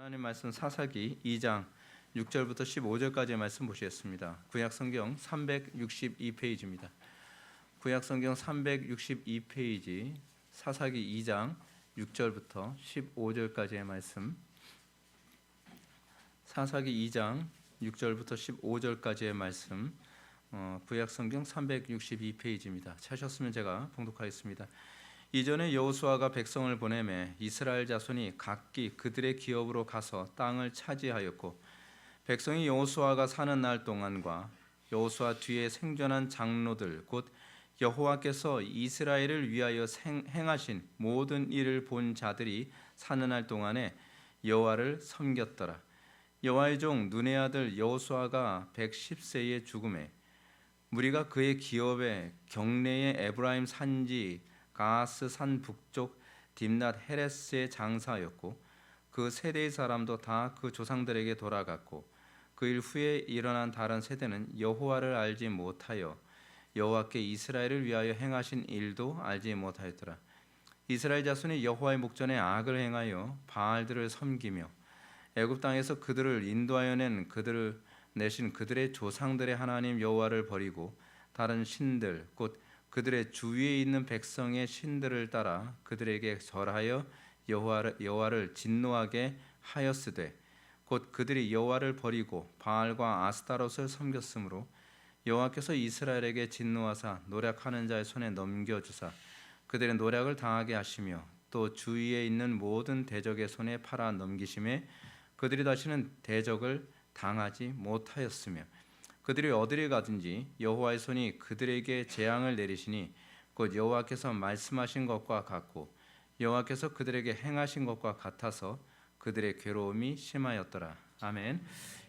하나님 말씀 사사기 2장 6절부터 15절까지의 말씀 보시겠습니다. 구약 성경 362페이지입니다. 구약 성경 362페이지 사사기 2장 6절부터 15절까지의 말씀. 사사기 2장 6절부터 15절까지의 말씀. 구약 성경 362페이지입니다. 찾으셨으면 제가 봉독하겠습니다. 이전에 여호수아가 백성을 보내매 이스라엘 자손이 각기 그들의 기업으로 가서 땅을 차지하였고, 백성이 여호수아가 사는 날 동안과 여호수아 뒤에 생존한 장로들 곧 여호와께서 이스라엘을 위하여 행하신 모든 일을 본 자들이 사는 날 동안에 여호와를 섬겼더라. 여호와의 종 눈의 아들 여호수아가 110세에 죽음에 무리가 그의 기업에 경내의 에브라임 산지 가스 산 북쪽 딥낫 헤레스의 장사였고, 그 세대의 사람도 다 그 조상들에게 돌아갔고, 그 일 후에 일어난 다른 세대는 여호와를 알지 못하여 여호와께 이스라엘을 위하여 행하신 일도 알지 못하였더라. 이스라엘 자손이 여호와의 목전에 악을 행하여 바알들을 섬기며 애굽 땅에서 그들을 인도하여 내신 그들의 조상들의 하나님 여호와를 버리고 다른 신들 곧 그들의 주위에 있는 백성의 신들을 따라 그들에게 절하여 여호와를 진노하게 하였으되, 곧 그들이 여호와를 버리고 바알과 아스타롯을 섬겼으므로 여호와께서 이스라엘에게 진노하사 노략하는 자의 손에 넘겨주사 그들의 노략을 당하게 하시며, 또 주위에 있는 모든 대적의 손에 팔아 넘기심에 그들이 다시는 대적을 당하지 못하였으며, 그들이 어디를 가든지 여호와의 손이 그들에게 재앙을 내리시니 곧 여호와께서 말씀하신 것과 같고 여호와께서 그들에게 행하신 것과 같아서 그들의 괴로움이 심하였더라. 아멘.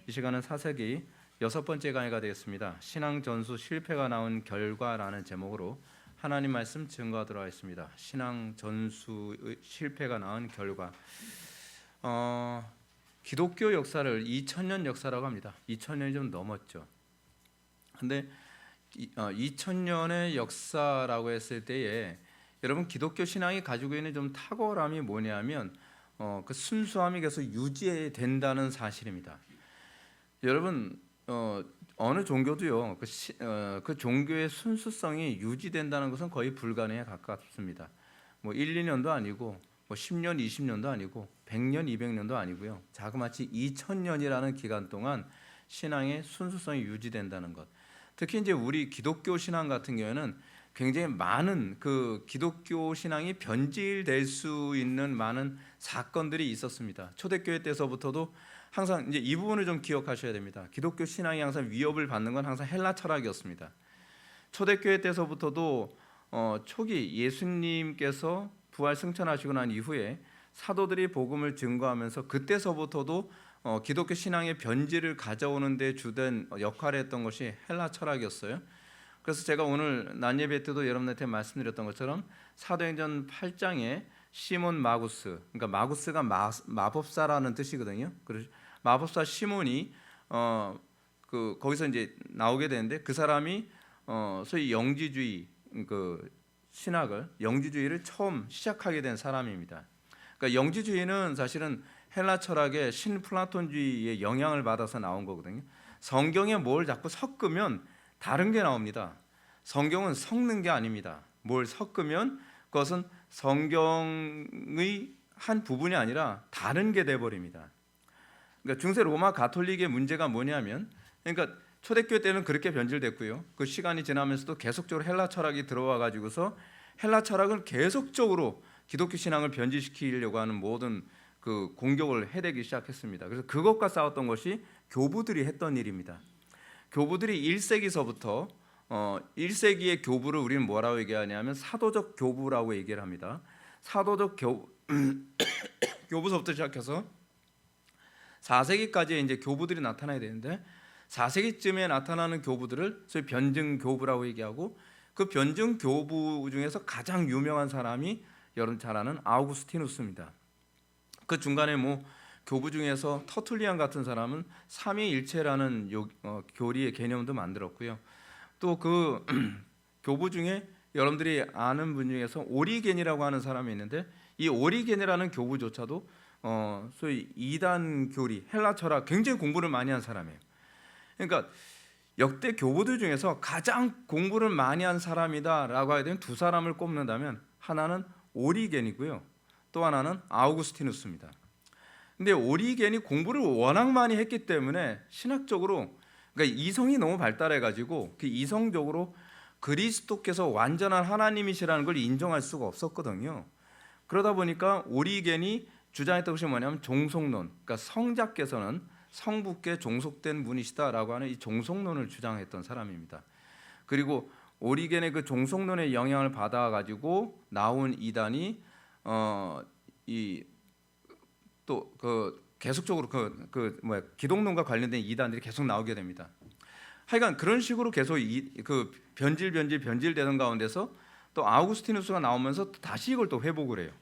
이 시간은 사사기 6번째 강의가 되겠습니다. 신앙 전수 실패가 나온 결과라는 제목으로 하나님 말씀 증거하도록 하겠습니다. 신앙 전수의 실패가 나온 결과. 기독교 역사를 2000년 역사라고 합니다. 2000년이 좀 넘었죠. 근데 2000년의 역사라고 했을 때에 여러분, 기독교 신앙이 가지고 있는 좀 탁월함이 뭐냐면 그 순수함이 계속 유지된다는 사실입니다. 여러분, 어느 종교도요 그 종교의 순수성이 유지된다는 것은 거의 불가능에 가깝습니다. 뭐 1, 2년도 아니고 뭐 10년, 20년도 아니고 100년, 200년도 아니고요. 자그마치 2000년이라는 기간 동안 신앙의 순수성이 유지된다는 것. 특히 이제 우리 기독교 신앙 같은 경우에는 굉장히 많은 그 기독교 신앙이 변질될 수 있는 많은 사건들이 있었습니다. 초대교회 때서부터도 항상 이제 이 부분을 좀 기억하셔야 됩니다. 기독교 신앙이 항상 위협을 받는 건 항상 헬라 철학이었습니다. 초대교회 때서부터도 초기 예수님께서 부활 승천하시고 난 이후에 사도들이 복음을 증거하면서 그때서부터도 기독교 신앙의 변질을 가져오는 데 주된 역할을 했던 것이 헬라 철학이었어요. 그래서 제가 오늘 낮 예배 때도 여러분한테 말씀드렸던 것처럼 사도행전 8장에 시몬 마구스, 그러니까 마구스가 마법사라는 뜻이거든요. 그래서 마법사 시몬이 거기서 이제 나오게 되는데, 그 사람이 소위 영지주의 신학을, 영지주의를 처음 시작하게 된 사람입니다. 그러니까 영지주의는 사실은 헬라 철학의 신플라톤주의의 영향을 받아서 나온 거거든요. 성경에 뭘 자꾸 섞으면 다른 게 나옵니다. 성경은 섞는 게 아닙니다. 뭘 섞으면 그것은 성경의 한 부분이 아니라 다른 게 돼버립니다. 그러니까 중세 로마 가톨릭의 문제가 뭐냐면, 그러니까 초대교회 때는 그렇게 변질됐고요. 그 시간이 지나면서도 계속적으로 헬라 철학이 들어와 가지고서 헬라 철학을 계속적으로 기독교 신앙을 변질시키려고 하는 모든 그 공격을 해대기 시작했습니다. 그래서 그것과 싸웠던 것이 교부들이 했던 일입니다. 교부들이 1세기서부터 1세기의 교부를 우리는 뭐라고 얘기하냐면 사도적 교부라고 얘기를 합니다. 사도적 교부서부터 시작해서 4세기까지 이제 교부들이 나타나야 되는데, 4세기쯤에 나타나는 교부들을 소위 변증 교부라고 얘기하고, 그 변증 교부 중에서 가장 유명한 사람이 여러분 잘 아는 아우구스티누스입니다. 그 중간에 뭐 교부 중에서 터툴리안 같은 사람은 삼위일체라는 교리의 개념도 만들었고요. 또 그 교부 중에 여러분들이 아는 분 중에서 오리겐이라고 하는 사람이 있는데, 이 오리겐이라는 교부조차도 소위 이단 교리, 헬라 철학 굉장히 공부를 많이 한 사람이에요. 그러니까 역대 교부들 중에서 가장 공부를 많이 한 사람이다라고 하게 되면 두 사람을 꼽는다면 하나는 오리겐이고요, 또 하나는 아우구스티누스입니다. 근데 오리겐이 공부를 워낙 많이 했기 때문에 신학적으로, 그러니까 이성이 너무 발달해가지고 그 이성적으로 그리스도께서 완전한 하나님이시라는 걸 인정할 수가 없었거든요. 그러다 보니까 오리겐이 주장했던 것이 뭐냐면 종속론, 그러니까 성자께서는 성부께 종속된 분이시다라고 하는 이 종속론을 주장했던 사람입니다. 그리고 오리겐의 그 종속론의 영향을 받아가지고 나온 이단이 이 또 그 계속적으로 기독론과 관련된 이단들이 계속 나오게 됩니다. 하여간 그런 식으로 계속 그 변질되는 가운데서 또 아우구스티누스가 나오면서 다시 이걸 또 회복을 해요.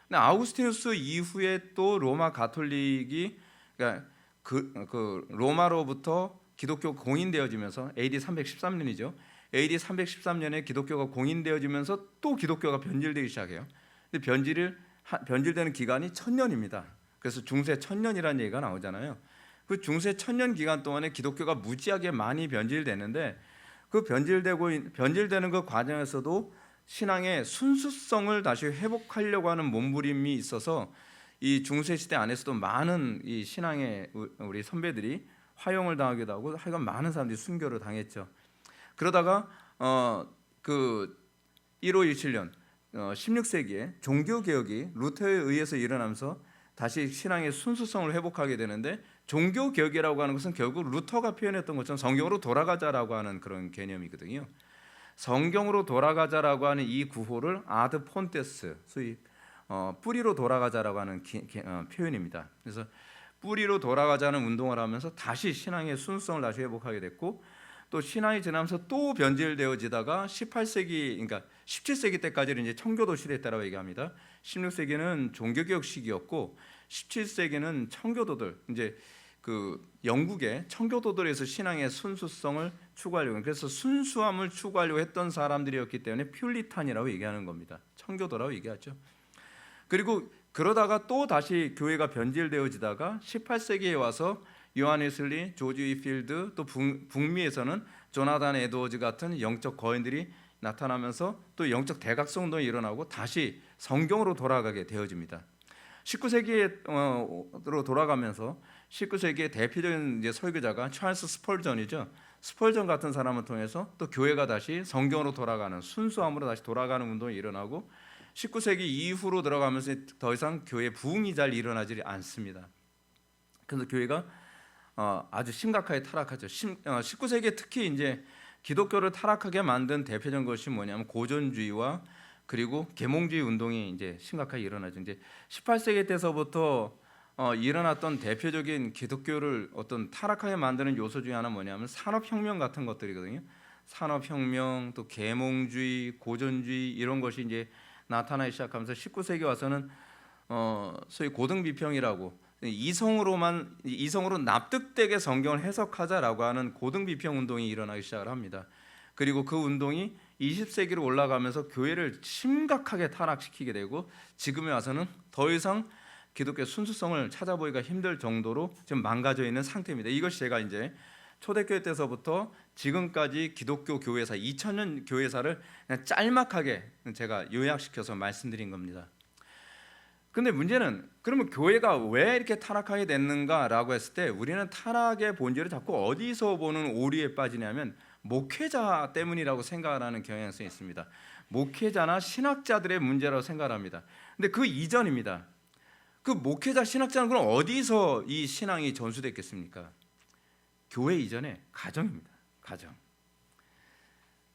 근데 아우구스티누스 이후에 또 로마 가톨릭이, 그러니까 그 로마로부터 기독교 공인되어지면서 AD 313년이죠. AD 313년에 기독교가 공인되어지면서 또 기독교가 변질되기 시작해요. 근데 변질되는 기간이 1000년입니다. 그래서 중세 1000년이라는 얘기가 나오잖아요. 그 중세 1000년 기간 동안에 기독교가 무지하게 많이 변질되는데, 그 변질되는 그 과정에서도 신앙의 순수성을 다시 회복하려고 하는 몸부림이 있어서 이 중세 시대 안에서도 많은 이 신앙의 우리 선배들이 화형을 당하기도 하고, 하여간 많은 사람들이 순교를 당했죠. 그러다가 그 1517년 16세기에 종교 개혁이 루터에 의해서 일어나면서 다시 신앙의 순수성을 회복하게 되는데, 종교 개혁이라고 하는 것은 결국 루터가 표현했던 것처럼 성경으로 돌아가자라고 하는 그런 개념이거든요. 성경으로 돌아가자라고 하는 이 구호를 아드 폰테스, 소위 뿌리로 돌아가자라고 하는 표현입니다. 그래서 뿌리로 돌아가자는 운동을 하면서 다시 신앙의 순수성을 다시 회복하게 됐고, 또 신앙이 지나면서 또 변질되어지다가 18세기, 그러니까 17세기 때까지는 이제 청교도 시대였다고 얘기합니다. 16세기는 종교개혁 시기였고 17세기는 청교도들, 이제 그 영국의 청교도들에서 신앙의 순수성을 추구하려고, 그래서 순수함을 추구하려고 했던 사람들이었기 때문에 퓰리탄이라고 얘기하는 겁니다. 청교도라고 얘기하죠. 그리고 그러다가 또 다시 교회가 변질되어지다가 18세기에 와서 요한 웨슬리, 조지 위필드, 또 북미에서는 조나단 에드워즈 같은 영적 거인들이 나타나면서 또 영적 대각성 운동이 일어나고 다시 성경으로 돌아가게 되어집니다. 19세기로 돌아가면서 19세기의 대표적인 이제 설교자가 찰스 스펄전이죠. 스펄전 같은 사람을 통해서 또 교회가 다시 성경으로 돌아가는, 순수함으로 다시 돌아가는 운동이 일어나고, 19세기 이후로 들어가면서 더 이상 교회 부흥이 잘 일어나지 않습니다. 그래서 교회가 아주 심각하게 타락하죠. 19세기에 특히 이제 기독교를 타락하게 만든 대표적인 것이 뭐냐면 고전주의와 그리고 계몽주의 운동이 이제 심각하게 일어나죠. 이제 18세기 때서부터 일어났던 대표적인 기독교를 어떤 타락하게 만드는 요소 중에 하나 뭐냐면 산업혁명 같은 것들이거든요. 산업혁명, 또 계몽주의, 고전주의 이런 것이 이제 나타나기 시작하면서 19세기 와서는 소위 고등비평이라고 이성으로 납득되게 성경을 해석하자라고 하는 고등비평 운동이 일어나기 시작을 합니다. 그리고 그 운동이 20세기로 올라가면서 교회를 심각하게 타락시키게 되고, 지금에 와서는 더 이상 기독교의 순수성을 찾아보기가 힘들 정도로 지금 망가져 있는 상태입니다. 이것이 제가 이제 초대교회 때서부터 지금까지 기독교 교회사 2000년 교회사를 그냥 짤막하게 제가 요약시켜서 말씀드린 겁니다. 근데 문제는 그러면 교회가 왜 이렇게 타락하게 됐는가라고 했을 때, 우리는 타락의 본질을 자꾸 어디서 보는 오류에 빠지냐면 목회자 때문이라고 생각하는 경향성이 있습니다. 목회자나 신학자들의 문제라고 생각합니다. 근데 그 이전입니다. 그 목회자, 신학자는 그럼 어디서 이 신앙이 전수됐겠습니까? 교회 이전에 가정입니다. 가정.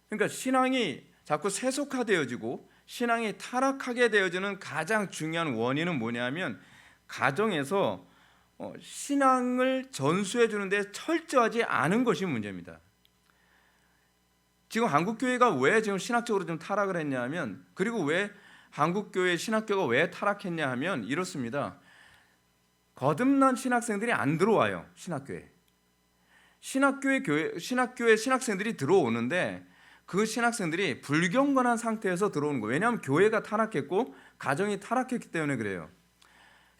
그러니까 신앙이 자꾸 세속화되어지고 신앙이 타락하게 되어지는 가장 중요한 원인은 뭐냐면, 가정에서 신앙을 전수해 주는데 철저하지 않은 것이 문제입니다. 지금 한국교회가 왜 지금 신학적으로 좀 타락을 했냐면, 그리고 왜 한국교회 신학교가 왜 타락했냐 하면 이렇습니다. 거듭난 신학생들이 안 들어와요. 신학교에 신학생들이 들어오는데 그 신학생들이 불경건한 상태에서 들어오는 거예요. 왜냐하면 교회가 타락했고 가정이 타락했기 때문에 그래요.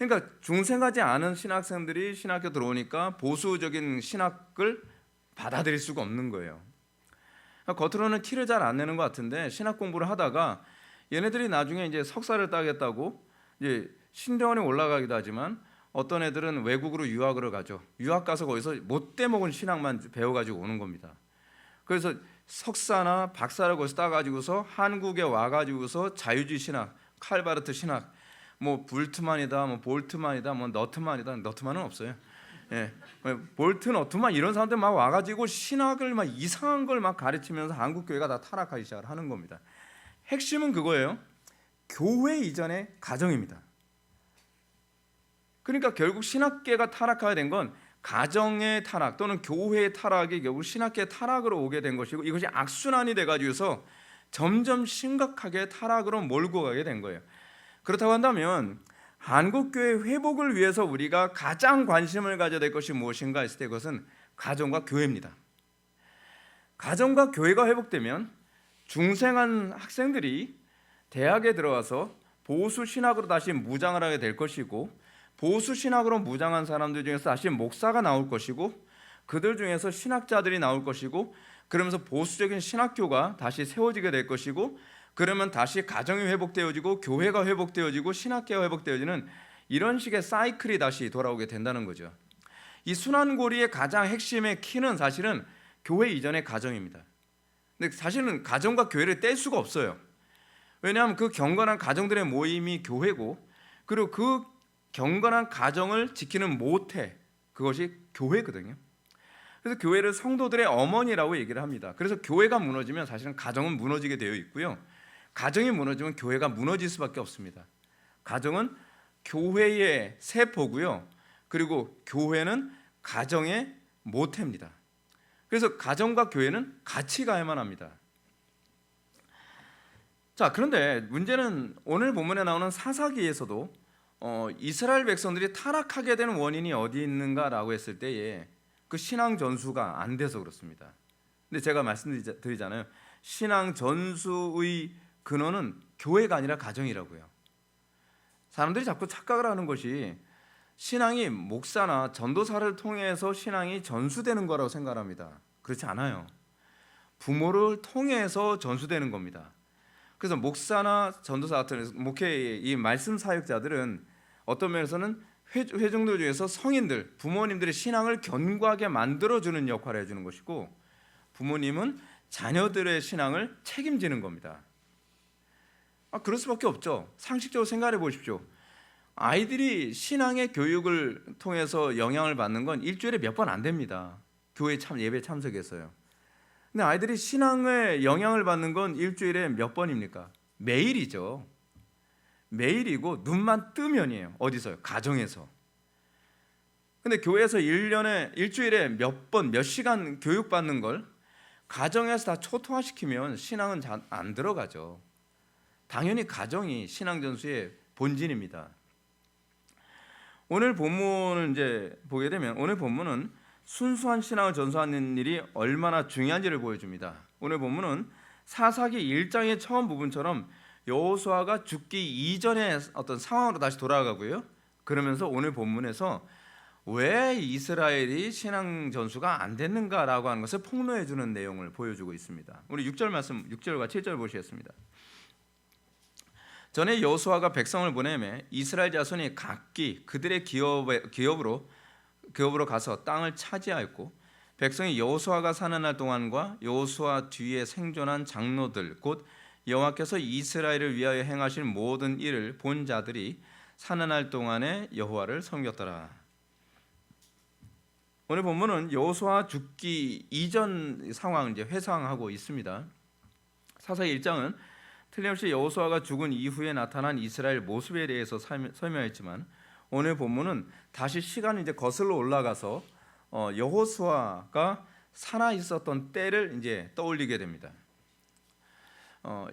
그러니까 중생하지 않은 신학생들이 신학교 들어오니까 보수적인 신학을 받아들일 수가 없는 거예요. 겉으로는 티를 잘 안 내는 것 같은데 신학 공부를 하다가 얘네들이 나중에 이제 석사를 따겠다고 이제 신대원에 올라가기도 하지만 어떤 애들은 외국으로 유학을 가죠. 유학 가서 거기서 못돼 먹은 신학만 배워가지고 오는 겁니다. 그래서 석사나 박사를 거기서 따가지고서 한국에 와가지고서 자유주의 신학, 칼바르트 신학, 뭐 불트만이다, 뭐 볼트만이다, 뭐 너트만이다. 너트만은 없어요. 예, 볼트, 너트만 이런 사람들 막 와가지고 신학을 막 이상한 걸 막 가르치면서 한국 교회가 다 타락하기 시작을 하는 겁니다. 핵심은 그거예요. 교회 이전의 가정입니다. 그러니까 결국 신학계가 타락하게 된 건 가정의 타락 또는 교회의 타락이 결국 신학계의 타락으로 오게 된 것이고 이것이 악순환이 돼가지고서 점점 심각하게 타락으로 몰고 가게 된 거예요. 그렇다고 한다면 한국교회 회복을 위해서 우리가 가장 관심을 가져야 될 것이 무엇인가 했을 때 그것은 가정과 교회입니다. 가정과 교회가 회복되면 중생한 학생들이 대학에 들어와서 보수 신학으로 다시 무장을 하게 될 것이고 보수 신학으로 무장한 사람들 중에서 다시 목사가 나올 것이고 그들 중에서 신학자들이 나올 것이고 그러면서 보수적인 신학교가 다시 세워지게 될 것이고 그러면 다시 가정이 회복되어지고 교회가 회복되어지고 신학계가 회복되어지는 이런 식의 사이클이 다시 돌아오게 된다는 거죠. 이 순환고리의 가장 핵심의 키는 사실은 교회 이전의 가정입니다. 근데 사실은 가정과 교회를 뗄 수가 없어요. 왜냐하면 그 경건한 가정들의 모임이 교회고 그리고 그 경건한 가정을 지키는 모태 그것이 교회거든요. 그래서 교회를 성도들의 어머니라고 얘기를 합니다. 그래서 교회가 무너지면 사실은 가정은 무너지게 되어 있고요. 가정이 무너지면 교회가 무너질 수밖에 없습니다. 가정은 교회의 세포고요. 그리고 교회는 가정의 모태입니다. 그래서 가정과 교회는 같이 가야만 합니다. 자, 그런데 문제는 오늘 본문에 나오는 사사기에서도 이스라엘 백성들이 타락하게 되는 원인이 어디 있는가라고 했을 때에 그 신앙 전수가 안 돼서 그렇습니다. 근데 제가 말씀드리잖아요. 신앙 전수의 근원은 교회가 아니라 가정이라고요. 사람들이 자꾸 착각을 하는 것이 신앙이 목사나 전도사를 통해서 신앙이 전수되는 거라고 생각합니다. 그렇지 않아요. 부모를 통해서 전수되는 겁니다. 그래서 목사나 전도사 같은 목회 이 말씀 사역자들은 어떤 면에서는 회중들 중에서 성인들, 부모님들의 신앙을 견고하게 만들어주는 역할을 해주는 것이고 부모님은 자녀들의 신앙을 책임지는 겁니다. 그럴 수밖에 없죠. 상식적으로 생각해 보십시오. 아이들이 신앙의 교육을 통해서 영향을 받는 건 일주일에 몇 번 안 됩니다. 교회 예배 참석해서요. 근데 아이들이 신앙의 영향을 받는 건 일주일에 몇 번입니까? 매일이죠. 매일이고 눈만 뜨면이에요. 어디서요? 가정에서. 근데 교회에서 일주일에 몇 번, 몇 시간 교육받는 걸 가정에서 다 초토화시키면 신앙은 잘 안 들어가죠. 당연히 가정이 신앙 전수의 본진입니다. 오늘 본문을 이제 보게 되면 오늘 본문은 순수한 신앙을 전수하는 일이 얼마나 중요한지를 보여줍니다. 오늘 본문은 사사기 1장의 처음 부분처럼 여호수아가 죽기 이전의 어떤 상황으로 다시 돌아가고요. 그러면서 오늘 본문에서 왜 이스라엘이 신앙 전수가 안 됐는가라고 하는 것을 폭로해 주는 내용을 보여주고 있습니다. 우리 6절 말씀 6절과 7절 보시겠습니다. 전에 여호수아가 백성을 보내매 이스라엘 자손이 각기 그들의 기업으로 가서 땅을 차지하였고 백성이 여호수아가 사는 날 동안과 여호수아 뒤에 생존한 장로들 곧 여호와께서 이스라엘을 위하여 행하실 모든 일을 본 자들이 사는 날 동안에 여호와를 섬겼더라. 오늘 본문은 여호수아 죽기 이전 상황을 이제 회상하고 있습니다. 사사기 1장은 틀림없이 여호수아가 죽은 이후에 나타난 이스라엘 모습에 대해서 설명했지만 오늘 본문은 다시 시간이 이제 거슬러 올라가서 여호수아가 살아 있었던 때를 이제 떠올리게 됩니다.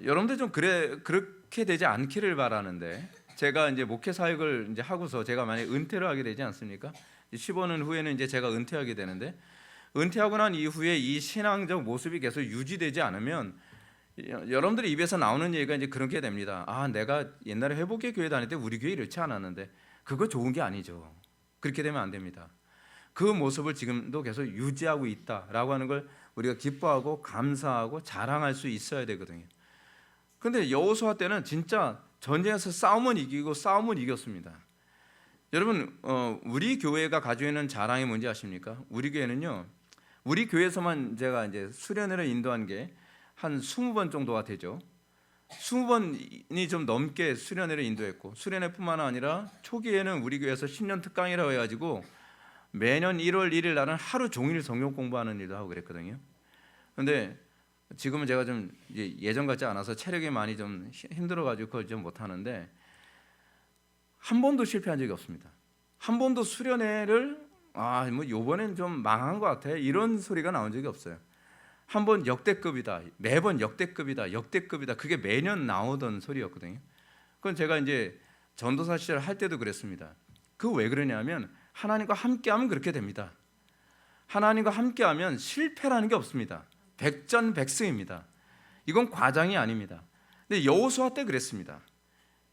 여러분들 좀 그렇게 되지 않기를 바라는데 제가 이제 목회 사역을 이제 하고서 제가 만약 은퇴를 하게 되지 않습니까? 15년 후에는 이제 제가 은퇴하게 되는데 은퇴하고 난 이후에 이 신앙적 모습이 계속 유지되지 않으면 여러분들의 입에서 나오는 얘기가 이제 그렇게 됩니다. 내가 옛날에 회복의 교회 다닐 때 우리 교회 이렇지 않았는데 그거 좋은 게 아니죠. 그렇게 되면 안 됩니다. 그 모습을 지금도 계속 유지하고 있다라고 하는 걸 우리가 기뻐하고 감사하고 자랑할 수 있어야 되거든요. 그런데 여호수아 때는 진짜 전쟁에서 싸움은 이기고 싸움은 이겼습니다. 여러분, 우리 교회가 가지고 있는 자랑이 뭔지 아십니까? 우리 교회는요, 우리 교회에서만 제가 이제 수련회를 인도한 게 한 20번 정도가 되죠. 20번이 좀 넘게 수련회를 인도했고, 수련회뿐만 아니라 초기에는 우리 교회에서 10년 특강이라고 해가지고 매년 1월 1일 날은 하루 종일 성경 공부하는 일도 하고 그랬거든요. 그런데 지금은 제가 좀 예전 같지 않아서 체력이 많이 좀 힘들어가지고 그걸 좀 못하는데, 한 번도 실패한 적이 없습니다. 한 번도 수련회를 뭐 요번엔 좀 망한 것 같아 이런 소리가 나온 적이 없어요. 한 번 역대급이다, 매번 역대급이다, 역대급이다, 그게 매년 나오던 소리였거든요. 그건 제가 이제 전도사 시절 할 때도 그랬습니다. 그 왜 그러냐면 하나님과 함께하면 그렇게 됩니다. 하나님과 함께하면 실패라는 게 없습니다. 백전백승입니다. 이건 과장이 아닙니다. 근데 여호수아 때 그랬습니다.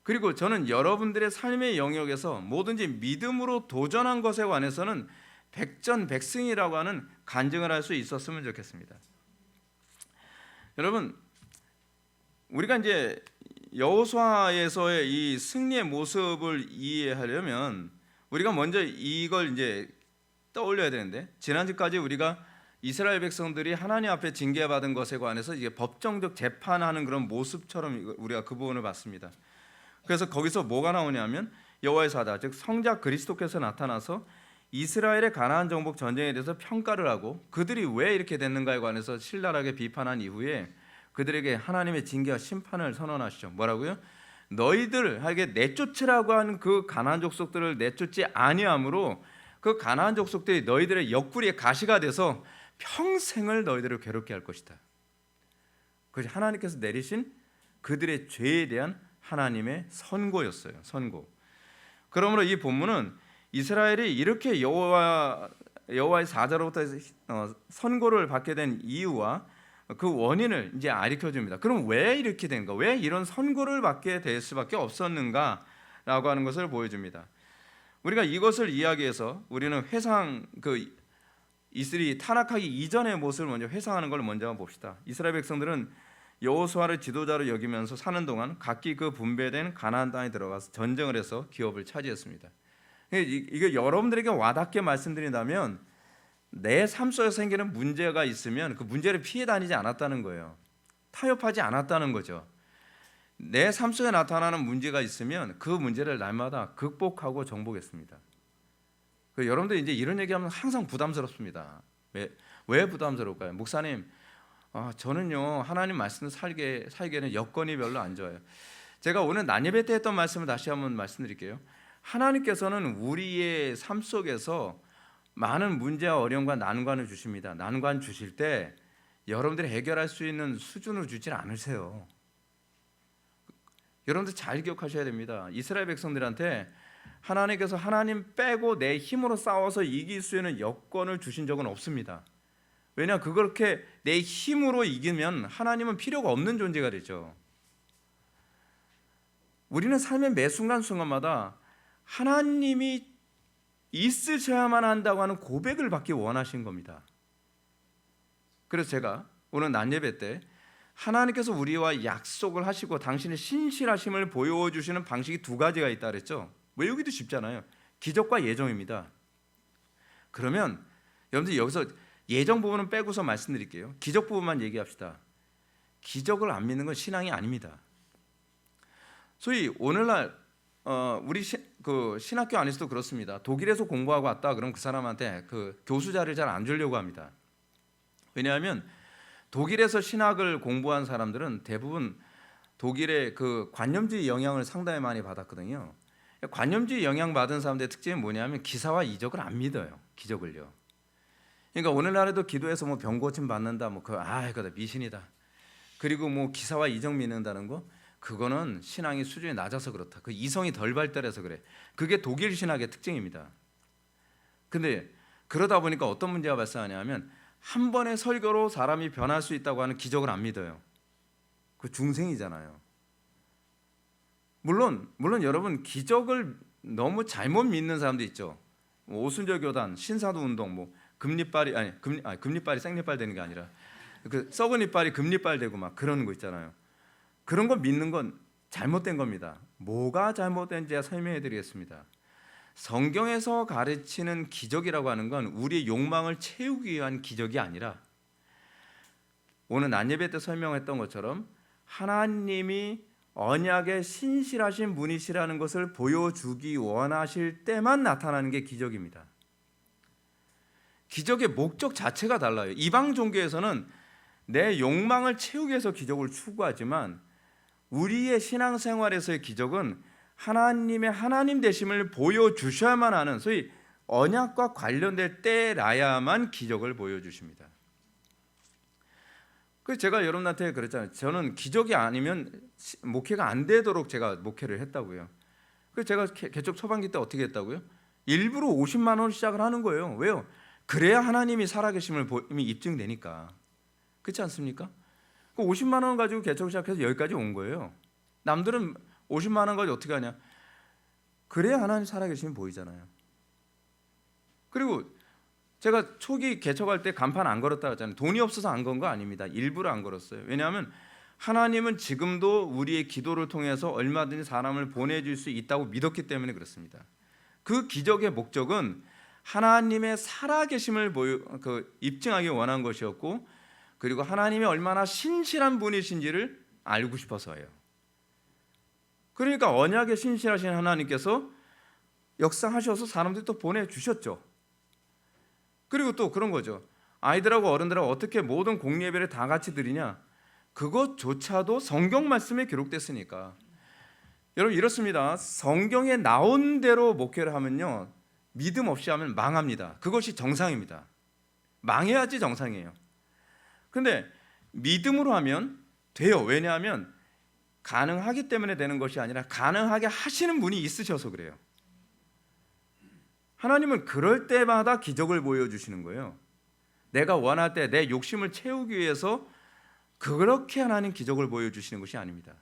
그리고 저는 여러분들의 삶의 영역에서 뭐든지 믿음으로 도전한 것에 관해서는 백전백승이라고 하는 간증을 할 수 있었으면 좋겠습니다. 여러분, 우리가 이제 여호수아에서의 이 승리의 모습을 이해하려면 우리가 먼저 이걸 이제 떠올려야 되는데, 지난주까지 우리가 이스라엘 백성들이 하나님 앞에 징계받은 것에 관해서 이제 법정적 재판하는 그런 모습처럼 우리가 그 부분을 봤습니다. 그래서 거기서 뭐가 나오냐면 여호와의 사자, 즉 성자 그리스도께서 나타나서 이스라엘의 가나안 정복 전쟁에 대해서 평가를 하고 그들이 왜 이렇게 됐는가에 관해서 신랄하게 비판한 이후에 그들에게 하나님의 징계와 심판을 선언하시죠. 뭐라고요? 너희들에게 내쫓으라고 한 그 가나안 족속들을 내쫓지 아니함으로 그 가나안 족속들이 너희들의 옆구리에 가시가 돼서 평생을 너희들을 괴롭게 할 것이다. 그것이 하나님께서 내리신 그들의 죄에 대한 하나님의 선고였어요. 선고. 그러므로 이 본문은 이스라엘이 이렇게 여호와의 사자로부터 선고를 받게 된 이유와 그 원인을 이제 가르쳐 줍니다. 그럼 왜 이렇게 된가? 왜 이런 선고를 받게 될 수밖에 없었는가라고 하는 것을 보여줍니다. 우리가 이것을 이야기해서 우리는 회상 이스라엘이 타락하기 이전의 모습을 먼저 회상하는 걸 먼저 봅시다. 이스라엘 백성들은 여호수아를 지도자로 여기면서 사는 동안 각기 그 분배된 가나안 땅에 들어가서 전쟁을 해서 기업을 차지했습니다. 이게 여러분들에게 와닿게 말씀드린다면 내 삶 속에 생기는 문제가 있으면 그 문제를 피해 다니지 않았다는 거예요. 타협하지 않았다는 거죠. 내 삶 속에 나타나는 문제가 있으면 그 문제를 날마다 극복하고 정복했습니다. 여러분들 이제 이런 얘기하면 항상 부담스럽습니다. 왜 부담스러울까요? 목사님, 저는요 하나님 말씀을 살기에는 여건이 별로 안 좋아요. 제가 오늘 난예배 때 했던 말씀을 다시 한번 말씀드릴게요. 하나님께서는 우리의 삶 속에서 많은 문제와 어려움과 난관을 주십니다. 난관 주실 때 여러분들이 해결할 수 있는 수준으로 주질 않으세요. 여러분들 잘 기억하셔야 됩니다. 이스라엘 백성들한테 하나님께서 하나님 빼고 내 힘으로 싸워서 이길 수 있는 여건을 주신 적은 없습니다. 왜냐, 그렇게 내 힘으로 이기면 하나님은 필요가 없는 존재가 되죠. 우리는 삶의 매 순간순간마다 하나님이 있으셔야만 한다고 하는 고백을 받기 원하신 겁니다. 그래서 제가 오늘 난예배 때 하나님께서 우리와 약속을 하시고 당신의 신실하심을 보여주시는 방식이 두 가지가 있다 그랬죠. 외우기도 쉽잖아요. 기적과 예정입니다. 그러면 여러분들 여기서 예정 부분은 빼고서 말씀드릴게요. 기적 부분만 얘기합시다. 기적을 안 믿는 건 신앙이 아닙니다. 소위 오늘날 우리 신학교 안에서도 그렇습니다. 독일에서 공부하고 왔다 그럼 그 사람한테 그 교수 자리를 잘 안 주려고 합니다. 왜냐하면 독일에서 신학을 공부한 사람들은 대부분 독일의 그 관념주의 영향을 상당히 많이 받았거든요. 관념주의 영향 받은 사람들의 특징이 뭐냐면 기사와 이적을 안 믿어요. 기적을요. 그러니까 오늘날에도 기도해서 뭐 병 고침 받는다, 그거다 미신이다. 그리고 뭐 기사와 이적 믿는다는 거, 그거는 신앙의 수준이 낮아서 그렇다. 그 이성이 덜 발달해서 그래. 그게 독일 신학의 특징입니다. 근데 그러다 보니까 어떤 문제가 발생하냐면 한 번의 설교로 사람이 변할 수 있다고 하는 기적을 안 믿어요. 그 중생이잖아요. 물론 여러분 기적을 너무 잘못 믿는 사람도 있죠. 오순절 교단, 신사도 운동, 금리빨이 생리빨 되는 게 아니라 그 썩은 이빨이 금리빨 되고 막 그러는 거 있잖아요. 그런 거 믿는 건 잘못된 겁니다. 뭐가 잘못된지 설명해 드리겠습니다. 성경에서 가르치는 기적이라고 하는 건 우리의 욕망을 채우기 위한 기적이 아니라 오늘 낮예배 때 설명했던 것처럼 하나님이 언약에 신실하신 분이시라는 것을 보여주기 원하실 때만 나타나는 게 기적입니다. 기적의 목적 자체가 달라요. 이방 종교에서는 내 욕망을 채우기 위해서 기적을 추구하지만 우리의 신앙생활에서의 기적은 하나님의 하나님 되심을 보여주셔야만 하는, 소위 언약과 관련될 때라야만 기적을 보여주십니다. 그래서 제가 여러분한테 그랬잖아요. 저는 기적이 아니면 목회가 안 되도록 제가 목회를 했다고요. 그래서 제가 개척 초반기 때 어떻게 했다고요? 일부러 50만 원 시작을 하는 거예요. 왜요? 그래야 하나님이 살아계심을 이미 입증되니까. 그렇지 않습니까? 그 50만 원 가지고 개척 시작해서 여기까지 온 거예요. 남들은 50만 원 가지고 어떻게 하냐? 그래야 하나님 살아계심이 보이잖아요. 그리고 제가 초기 개척할 때 간판 안 걸었다고 했잖아요. 돈이 없어서 안 건 거 아닙니다. 일부러 안 걸었어요. 왜냐하면 하나님은 지금도 우리의 기도를 통해서 얼마든지 사람을 보내줄 수 있다고 믿었기 때문에 그렇습니다. 그 기적의 목적은 하나님의 살아계심을 입증하기 원한 것이었고, 그리고 하나님이 얼마나 신실한 분이신지를 알고 싶어서예요. 그러니까 언약에 신실하신 하나님께서 역사하셔서 사람들이 또 보내주셨죠. 그리고 또 그런 거죠. 아이들하고 어른들하고 어떻게 모든 공예배를 다 같이 드리냐? 그것조차도 성경 말씀에 기록됐으니까. 여러분 이렇습니다. 성경에 나온 대로 목회를 하면요, 믿음 없이 하면 망합니다. 그것이 정상입니다. 망해야지 정상이에요. 근데 믿음으로 하면 돼요. 왜냐하면 가능하기 때문에 되는 것이 아니라 가능하게 하시는 분이 있으셔서 그래요. 하나님은 그럴 때마다 기적을 보여주시는 거예요. 내가 원할 때 내 욕심을 채우기 위해서 그렇게 하나님 기적을 보여주시는 것이 아닙니다.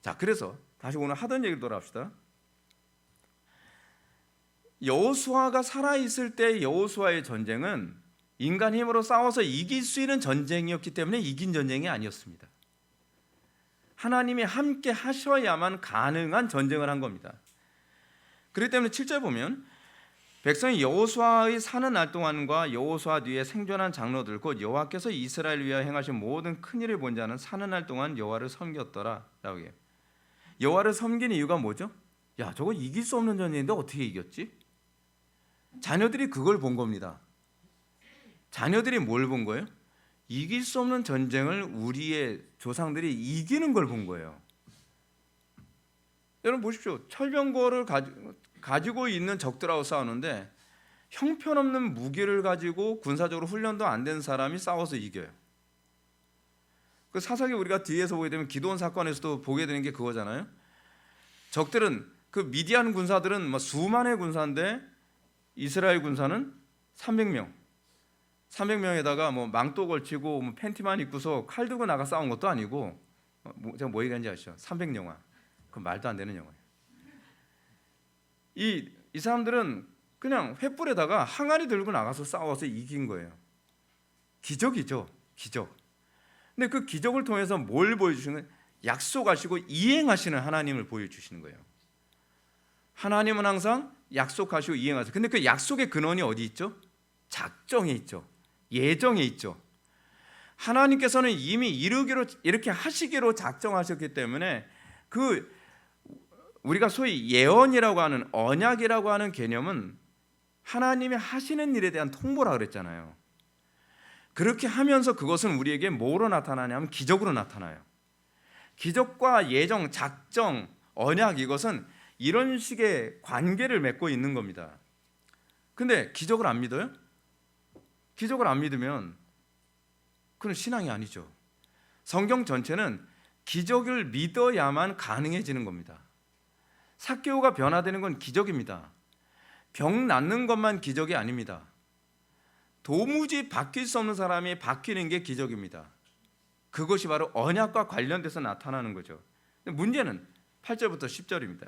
자, 그래서 다시 오늘 하던 얘기를 돌아갑시다. 여호수아가 살아있을 때 여호수아의 전쟁은 인간 힘으로 싸워서 이길 수 있는 전쟁이었기 때문에 이긴 전쟁이 아니었습니다. 하나님이 함께 하셔야만 가능한 전쟁을 한 겁니다. 그렇기 때문에 7절 보면 백성이 여호수아의 사는 날 동안과 여호수아 뒤에 생존한 장로들 곧 여호와께서 이스라엘을 위하여 행하신 모든 큰 일을 본 자는 사는 날 동안 여호와를 섬겼더라 라고 해요. 여호와를 섬긴 이유가 뭐죠? 야, 저거 이길 수 없는 전쟁인데 어떻게 이겼지? 자녀들이 그걸 본 겁니다. 자녀들이 뭘 본 거예요? 이길 수 없는 전쟁을 우리의 조상들이 이기는 걸 본 거예요. 여러분 보십시오. 철병거를 가지고 있는 적들하고 싸우는데 형편없는 무기를 가지고 군사적으로 훈련도 안 된 사람이 싸워서 이겨요. 그 사사기 우리가 뒤에서 보게 되면 기드온 사건에서도 보게 되는 게 그거잖아요. 적들은 그 미디안 군사들은 수만의 군사인데 이스라엘 군사는 300명에다가 망토 걸치고 팬티만 입고서 칼 들고 나가 싸운 것도 아니고, 제가 뭐 얘기하는지 아시죠? 300영화. 그 말도 안 되는 영화예요. 이 사람들은 그냥 횃불에다가 항아리 들고 나가서 싸워서 이긴 거예요. 기적이죠, 기적. 근데 그 기적을 통해서 뭘 보여주시는 거예요? 약속하시고 이행하시는 하나님을 보여주시는 거예요. 하나님은 항상 약속하시고 이행하세요. 근데 그 약속의 근원이 어디 있죠? 작정에 있죠. 예정에 있죠. 하나님께서는 이미 이루기로 이렇게 하시기로 작정하셨기 때문에 우리가 소위 예언이라고 하는 언약이라고 하는 개념은 하나님이 하시는 일에 대한 통보라 그랬잖아요. 그렇게 하면서 그것은 우리에게 뭐로 나타나냐면 기적으로 나타나요. 기적과 예정, 작정, 언약, 이것은 이런 식의 관계를 맺고 있는 겁니다. 근데 기적을 안 믿어요? 기적을 안 믿으면 그건 신앙이 아니죠. 성경 전체는 기적을 믿어야만 가능해지는 겁니다. 삭개오가 변화되는 건 기적입니다. 병 낫는 것만 기적이 아닙니다. 도무지 바뀔 수 없는 사람이 바뀌는 게 기적입니다. 그것이 바로 언약과 관련돼서 나타나는 거죠. 문제는 8절부터 10절입니다.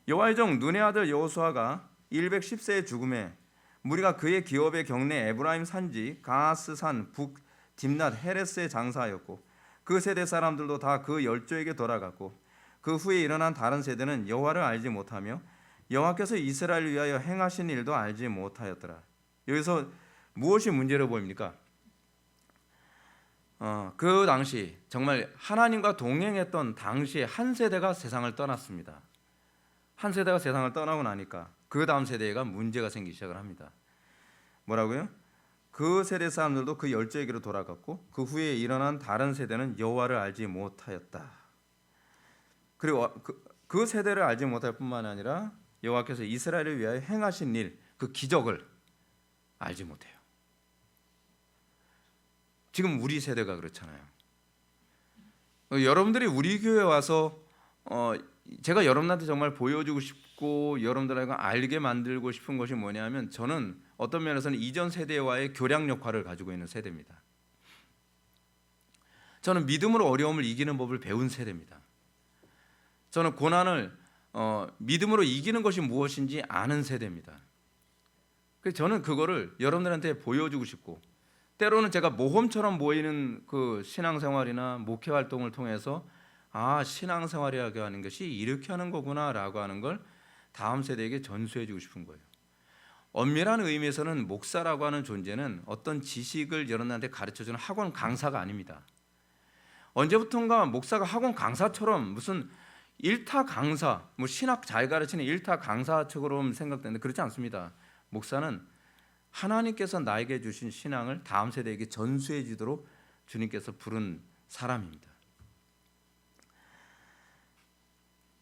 여호와의 종 눈의 아들 여호수아가 110세에 죽음에 무리가 그의 기업의 경내 에브라임 산지 가하스 산 북 딥낫 헤레스에 장사하였고 그 세대 사람들도 다 그 열조에게 돌아갔고 그 후에 일어난 다른 세대는 여호와를 알지 못하며 여호와께서 이스라엘을 위하여 행하신 일도 알지 못하였더라. 여기서 무엇이 문제로 보입니까? 그 당시 정말 하나님과 동행했던 당시에 한 세대가 세상을 떠났습니다. 한 세대가 세상을 떠나고 나니까 그 다음 세대가 문제가 생기기 시작을 합니다. 뭐라고요? 그 세대 사람들도 그 열조에게로 돌아갔고 그 후에 일어난 다른 세대는 여호와를 알지 못하였다. 그리고 그 세대를 알지 못할 뿐만 아니라 여호와께서 이스라엘을 위하여 행하신 일, 그 기적을 알지 못해요. 지금 우리 세대가 그렇잖아요. 여러분들이 우리 교회에 와서 제가 여러분한테 정말 보여주고 싶고 여러분들에게 알게 만들고 싶은 것이 뭐냐면 저는 어떤 면에서는 이전 세대와의 교량 역할을 가지고 있는 세대입니다. 저는 믿음으로 어려움을 이기는 법을 배운 세대입니다. 저는 고난을 믿음으로 이기는 것이 무엇인지 아는 세대입니다. 그래서 저는 그거를 여러분들한테 보여주고 싶고 때로는 제가 모험처럼 보이는 그 신앙생활이나 목회 활동을 통해서 신앙생활이라고 하는 것이 이렇게 하는 거구나라고 하는 걸 다음 세대에게 전수해주고 싶은 거예요. 엄밀한 의미에서는 목사라고 하는 존재는 어떤 지식을 여러분한테 가르쳐주는 학원 강사가 아닙니다. 언제부턴가 목사가 학원 강사처럼 무슨 일타 강사, 신학 잘 가르치는 일타 강사처럼 생각되는데 그렇지 않습니다. 목사는 하나님께서 나에게 주신 신앙을 다음 세대에게 전수해 주도록 주님께서 부른 사람입니다.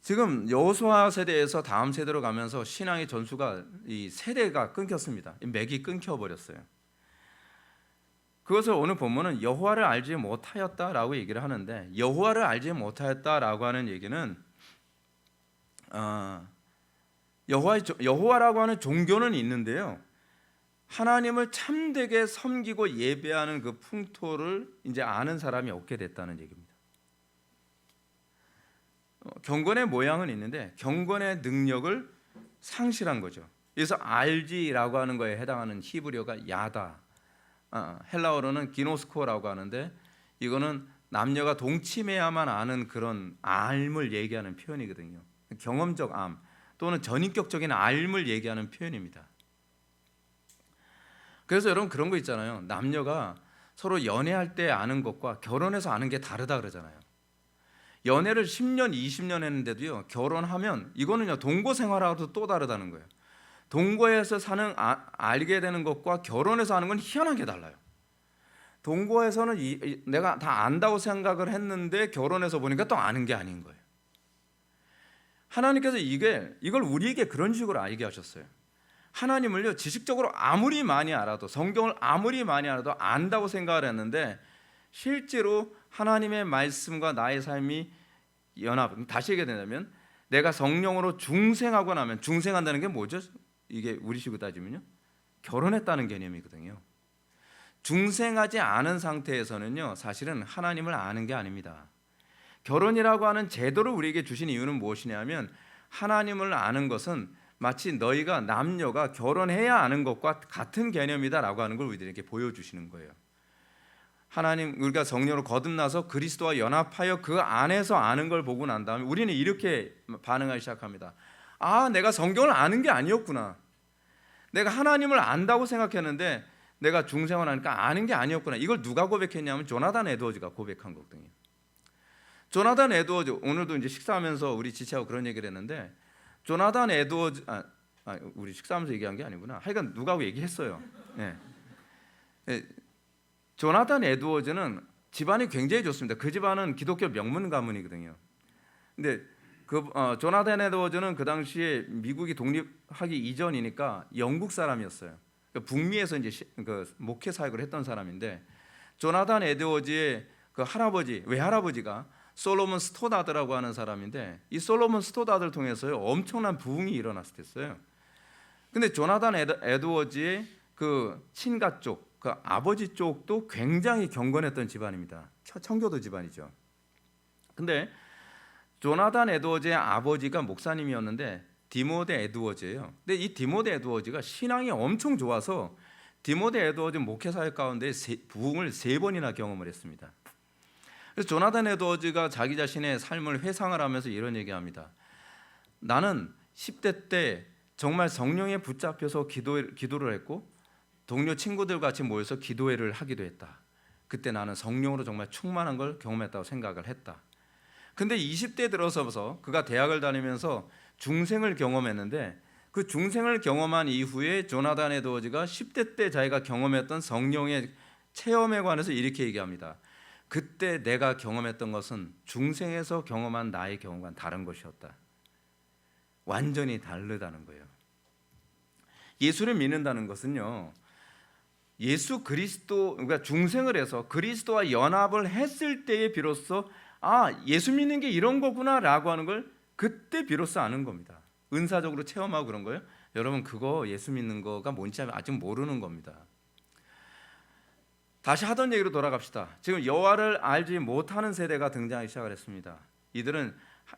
지금 여호수아 세대에서 다음 세대로 가면서 신앙의 전수가 이 세대가 끊겼습니다. 맥이 끊겨버렸어요. 그것을 오늘 본문은 여호와를 알지 못하였다라고 얘기를 하는데 여호와를 알지 못하였다라고 하는 얘기는 여호와라고 하는 종교는 있는데요. 하나님을 참되게 섬기고 예배하는 그 풍토를 이제 아는 사람이 없게 됐다는 얘기입니다. 경건의 모양은 있는데 경건의 능력을 상실한 거죠. 그래서 알지라고 하는 거에 해당하는 히브리어가 야다, 헬라어로는 기노스코라고 하는데 이거는 남녀가 동침해야만 아는 그런 알을 얘기하는 표현이거든요. 경험적 암 또는 전인격적인 알을 얘기하는 표현입니다. 그래서 여러분 그런 거 있잖아요. 남녀가 서로 연애할 때 아는 것과 결혼해서 아는 게 다르다 그러잖아요. 연애를 10년, 20년 했는데도요. 결혼하면 이거는요. 동거 생활하고도 또 다르다는 거예요. 동거에서 알게 되는 것과 결혼해서 아는 건 희한하게 달라요. 동거에서는 내가 다 안다고 생각을 했는데 결혼해서 보니까 또 아는 게 아닌 거예요. 하나님께서 이걸 우리에게 그런 식으로 알게 하셨어요. 하나님을요 지식적으로 아무리 많이 알아도 성경을 아무리 많이 알아도 안다고 생각을 했는데 실제로 하나님의 말씀과 나의 삶이 다시 얘기하자면 내가 성령으로 중생하고 나면 중생한다는 게 뭐죠? 이게 우리식으로 따지면요 결혼했다는 개념이거든요. 중생하지 않은 상태에서는요 사실은 하나님을 아는 게 아닙니다. 결혼이라고 하는 제도를 우리에게 주신 이유는 무엇이냐면 하나님을 아는 것은 마치 너희가 남녀가 결혼해야 아는 것과 같은 개념이다라고 하는 걸 우리들에게 보여주시는 거예요. 하나님 우리가 성령으로 거듭나서 그리스도와 연합하여 그 안에서 아는 걸 보고 난 다음에 우리는 이렇게 반응하기 시작합니다. 내가 성경을 아는 게 아니었구나. 내가 하나님을 안다고 생각했는데 내가 중생을 하니까 아는 게 아니었구나. 이걸 누가 고백했냐면 조나단 에드워즈가 고백한 거거든요. 조나단 에드워즈 오늘도 이제 식사하면서 우리 지체하고 그런 얘기를 했는데 조나단 에드워즈 우리 식사하면서 얘기한 게 아니구나. 하여간 누가하고 얘기했어요. 네. 조나단 에드워즈는 집안이 굉장히 좋습니다. 그 집안은 기독교 명문 가문이거든요. 근데 조나단 에드워즈는 그 당시에 미국이 독립하기 이전이니까 영국 사람이었어요. 북미에서 이제 목회 사역을 했던 사람인데 조나단 에드워즈의 그 외할아버지가 솔로몬 스토다드라고 하는 사람인데 이 솔로몬 스토다드를 통해서요 엄청난 부흥이 일어났었어요. 근데 조나단 에드워즈의 그 친가 쪽, 그 아버지 쪽도 굉장히 경건했던 집안입니다. 청교도 집안이죠. 근데 조나단 에드워즈의 아버지가 목사님이었는데 디모데 에드워즈예요. 근데 이 디모데 에드워즈가 신앙이 엄청 좋아서 디모데 에드워즈 목회사역 가운데 부흥을 3번이나 경험을 했습니다. 그래서 조나단 에드워즈가 자기 자신의 삶을 회상을 하면서 이런 얘기합니다. 나는 10대 때 정말 성령에 붙잡혀서 기도를 했고 동료 친구들 같이 모여서 기도회를 하기도 했다. 그때 나는 성령으로 정말 충만한 걸 경험했다고 생각을 했다. 근데 20대 들어서서 그가 대학을 다니면서 중생을 경험했는데 그 중생을 경험한 이후에 조나단 에드워즈가 10대 때 자기가 경험했던 성령의 체험에 관해서 이렇게 얘기합니다. 그때 내가 경험했던 것은 중생에서 경험한 나의 경험과는 다른 것이었다. 완전히 다르다는 거예요. 예수를 믿는다는 것은요, 예수 그리스도, 그러니까 중생을 해서 그리스도와 연합을 했을 때에 비로소 예수 믿는 게 이런 거구나라고 하는 걸 그때 비로소 아는 겁니다. 은사적으로 체험하고 그런 거예요. 여러분 그거 예수 믿는 거가 뭔지 아직 모르는 겁니다. 다시 하던 얘기로 돌아갑시다. 지금 여호와를 알지 못하는 세대가 등장하기 시작을 했습니다. 이들은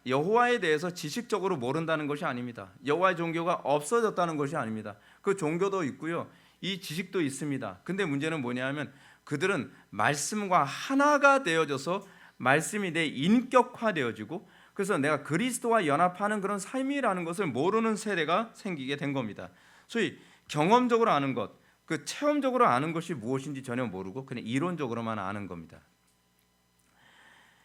여호와에 대해서 지식적으로 모른다는 것이 아닙니다. 여호와의 종교가 없어졌다는 것이 아닙니다. 그 종교도 있고요, 이 지식도 있습니다. 근데 문제는 뭐냐면 그들은 말씀과 하나가 되어져서 말씀이 내 인격화되어지고 그래서 내가 그리스도와 연합하는 그런 삶이라는 것을 모르는 세대가 생기게 된 겁니다. 소위 경험적으로 아는 것, 그 체험적으로 아는 것이 무엇인지 전혀 모르고 그냥 이론적으로만 아는 겁니다.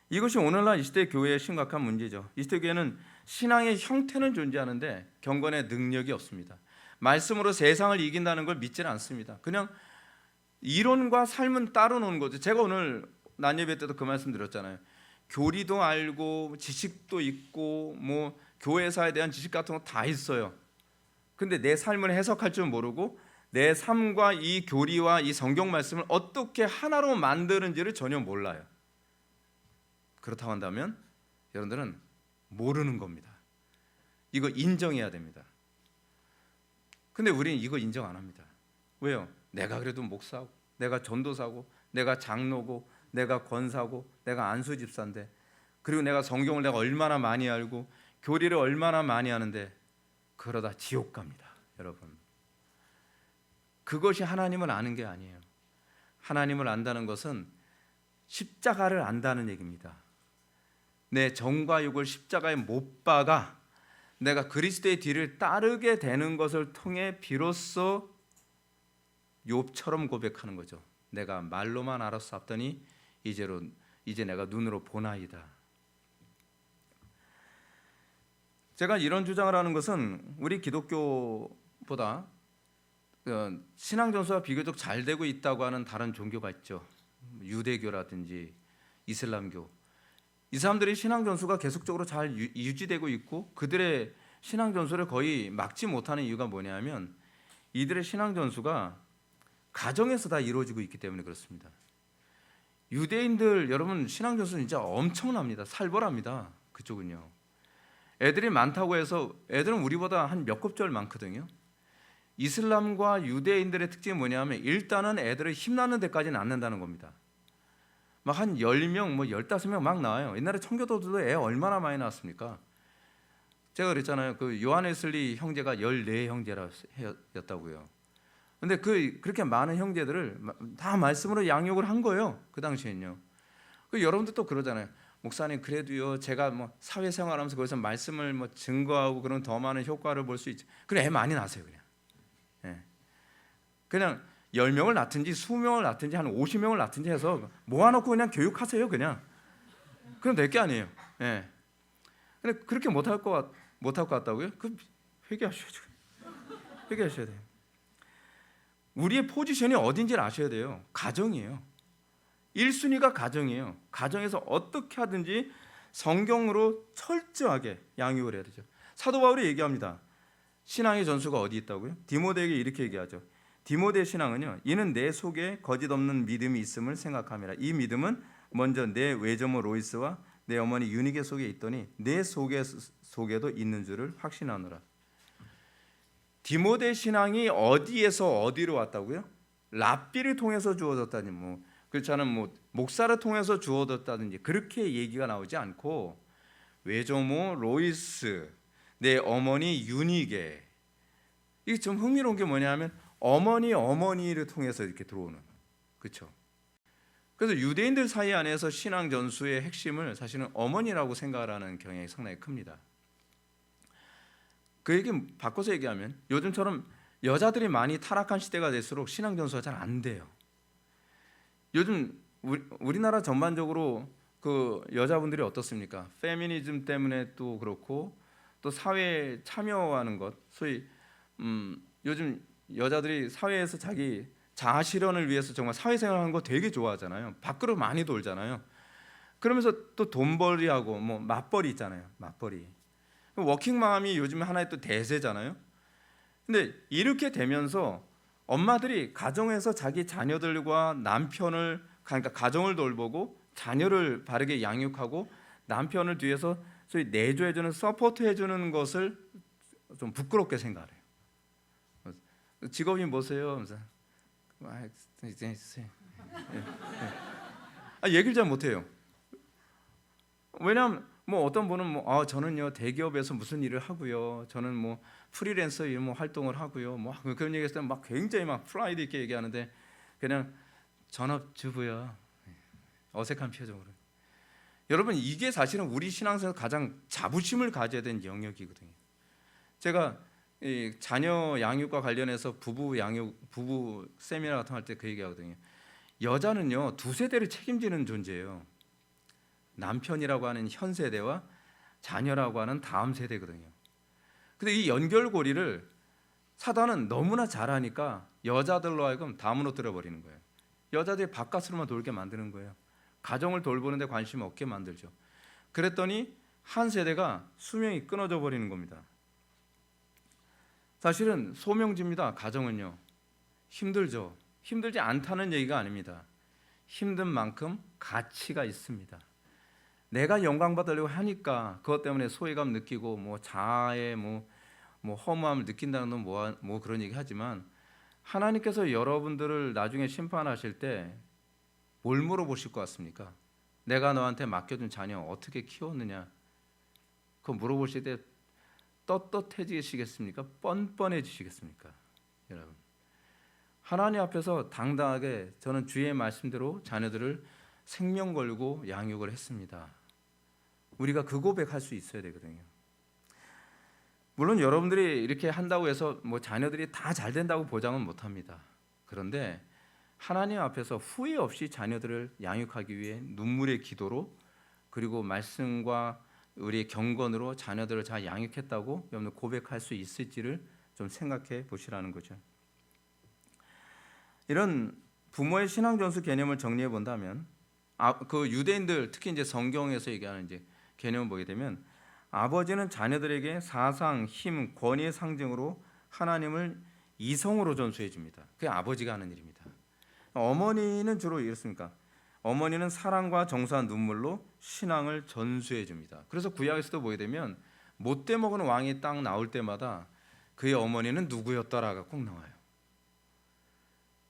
이것이 오늘날 이 시대 교회의 심각한 문제죠. 이 시대 교회는 신앙의 형태는 존재하는데 경건의 능력이 없습니다. 말씀으로 세상을 이긴다는 걸 믿지는 않습니다. 그냥 이론과 삶은 따로 노는 거죠. 제가 오늘 낮 예배 때도 그 말씀 드렸잖아요. 교리도 알고 지식도 있고 뭐 교회사에 대한 지식 같은 거 다 있어요. 근데 내 삶을 해석할 줄 모르고 내 삶과 이 교리와 이 성경 말씀을 어떻게 하나로 만드는지를 전혀 몰라요. 그렇다고 한다면 여러분들은 모르는 겁니다. 이거 인정해야 됩니다. 근데 우리는 이거 인정 안 합니다. 왜요? 내가 그래도 목사고, 내가 전도사고, 내가 장로고, 내가 권사고, 내가 안수집사인데, 그리고 내가 성경을 내가 얼마나 많이 알고 교리를 얼마나 많이 하는데 그러다 지옥 갑니다. 여러분, 그것이 하나님을 아는 게 아니에요. 하나님을 안다는 것은 십자가를 안다는 얘기입니다. 내 정과 육을 십자가에 못 박아 내가 그리스도의 뒤를 따르게 되는 것을 통해 비로소 욥처럼 고백하는 거죠. 내가 말로만 알았사옵더니 이제 내가 눈으로 보나이다. 제가 이런 주장을 하는 것은 우리 기독교보다 신앙 전수가 비교적 잘 되고 있다고 하는 다른 종교가 있죠. 유대교라든지 이슬람교. 이 사람들이 신앙 전수가 계속적으로 잘 유지되고 있고 그들의 신앙 전수를 거의 막지 못하는 이유가 뭐냐면 이들의 신앙 전수가 가정에서 다 이루어지고 있기 때문에 그렇습니다. 유대인들 여러분 신앙 전수는 진짜 엄청납니다. 살벌합니다. 그쪽은요. 애들이 많다고 해서 애들은 우리보다 한 몇 곱절 많거든요. 이슬람과 유대인들의 특징이 뭐냐면 일단은 애들을 힘나는 데까지는 않는다는 겁니다. 막 한 10명, 15명 막 나와요. 옛날에 청교도들도 애 얼마나 많이 나왔습니까? 제가 그랬잖아요. 그 요한웨슬리 형제가 14형제였다고요. 근데 그렇게 많은 형제들을 다 말씀으로 양육을 한 거예요. 그 당시엔요. 여러분들 또 그러잖아요. 목사님 그래도요 제가 사회생활하면서 거기서 말씀을 증거하고 그런 더 많은 효과를 볼 수 있죠. 그래 애 많이 낳으세요 그냥. 예. 그냥 10명을 낳든지 20명을 낳든지 한 50명을 낳든지 해서 모아놓고 그냥 교육하세요 그냥. 그럼 될 게 아니에요. 예. 근데 그렇게 못할 것 같다고요? 그 회개하셔야죠. 회개하셔야 돼요. 우리의 포지션이 어딘지를 아셔야 돼요. 가정이에요. 1순위가 가정이에요. 가정에서 어떻게 하든지 성경으로 철저하게 양육을 해야 되죠. 사도 바울이 얘기합니다. 신앙의 전수가 어디 있다고요? 디모데에게 이렇게 얘기하죠. 디모데 신앙은요, 이는 내 속에 거짓 없는 믿음이 있음을 생각함이라. 이 믿음은 먼저 내 외조모 로이스와 내 어머니 유니게 속에 있더니 내 속에도 있는 줄을 확신하노라. 디모데 신앙이 어디에서 어디로 왔다고요? 랍비를 통해서 주어졌다니 그렇지 않으면 목사를 통해서 주어졌다든지 그렇게 얘기가 나오지 않고 외조모 로이스, 내 어머니 윤희게. 이게 좀 흥미로운 게 뭐냐면 어머니를 통해서 이렇게 들어오는, 그렇죠? 그래서 유대인들 사이 안에서 신앙 전수의 핵심을 사실은 어머니라고 생각하는 경향이 상당히 큽니다. 그 얘기 바꿔서 얘기하면 요즘처럼 여자들이 많이 타락한 시대가 될수록 신앙 전수가 잘 안 돼요. 요즘 우리나라 전반적으로 그 여자분들이 어떻습니까? 페미니즘 때문에 또 그렇고 또 사회에 참여하는 것, 소위 요즘 여자들이 사회에서 자기 자아 실현을 위해서 정말 사회생활하는 거 되게 좋아하잖아요. 밖으로 많이 돌잖아요. 그러면서 또 돈벌이하고 뭐 맞벌이 있잖아요. 맞벌이. 워킹맘이 요즘 하나의 또 대세잖아요. 근데 이렇게 되면서 엄마들이 가정에서 자기 자녀들과 남편을, 그러니까 가정을 돌보고 자녀를 바르게 양육하고 남편을 뒤에서 소위 내조해주는, 서포트해주는 것을 좀 부끄럽게 생각해요. 직업이 뭐세요? 하면서 얘기를 잘 못해요. 왜냐하면 뭐 어떤 분은 뭐 저는요 대기업에서 무슨 일을 하고요, 저는 뭐 프리랜서 일 뭐 활동을 하고요, 뭐 그런 얘기했을 때 막 굉장히 막 프라이드 있게 얘기하는데 그냥 전업주부요, 어색한 표정으로. 여러분, 이게 사실은 우리 신앙생활에서 가장 자부심을 가져야 되는 영역이거든요. 제가 이 자녀 양육과 관련해서 부부 세미나 같은 거 할 때 그 얘기하거든요. 여자는요 두 세대를 책임지는 존재예요. 남편이라고 하는 현 세대와 자녀라고 하는 다음 세대거든요. 근데 이 연결고리를 사단은 너무나 잘하니까 여자들로 하여금 다 무너뜨려 버리는 거예요. 여자들이 바깥으로만 돌게 만드는 거예요. 가정을 돌보는 데 관심 없게 만들죠. 그랬더니 한 세대가 수명이 끊어져 버리는 겁니다. 사실은 소명지입니다. 가정은요 힘들죠. 힘들지 않다는 얘기가 아닙니다. 힘든 만큼 가치가 있습니다. 내가 영광 받으려고 하니까 그것 때문에 소외감 느끼고 뭐 자아의 뭐 허무함을 느낀다는 건 뭐 그런 얘기 하지만, 하나님께서 여러분들을 나중에 심판하실 때 뭘 물어보실 것 같습니까? 내가 너한테 맡겨준 자녀 어떻게 키웠느냐? 그거 물어보실 때 떳떳해지시겠습니까? 뻔뻔해지시겠습니까? 여러분, 하나님 앞에서 당당하게 저는 주의 말씀대로 자녀들을 생명 걸고 양육을 했습니다. 우리가 그 고백할 수 있어야 되거든요. 물론 여러분들이 이렇게 한다고 해서 뭐 자녀들이 다 잘 된다고 보장은 못합니다. 그런데 하나님 앞에서 후회 없이 자녀들을 양육하기 위해 눈물의 기도로, 그리고 말씀과 우리의 경건으로 자녀들을 잘 양육했다고 여러분 고백할 수 있을지를 좀 생각해 보시라는 거죠. 이런 부모의 신앙 전수 개념을 정리해 본다면, 그 유대인들 특히 이제 성경에서 얘기하는 이제 개념을 보게 되면, 아버지는 자녀들에게 사상, 힘, 권위의 상징으로 하나님을 이성으로 전수해 줍니다. 그게 아버지가 하는 일입니다. 어머니는 주로 이렇습니까? 어머니는 사랑과 정서와 눈물로 신앙을 전수해 줍니다. 그래서 구약에서도 보게 되면 못돼 먹은 왕이 딱 나올 때마다 그의 어머니는 누구였더라가 꼭 나와요.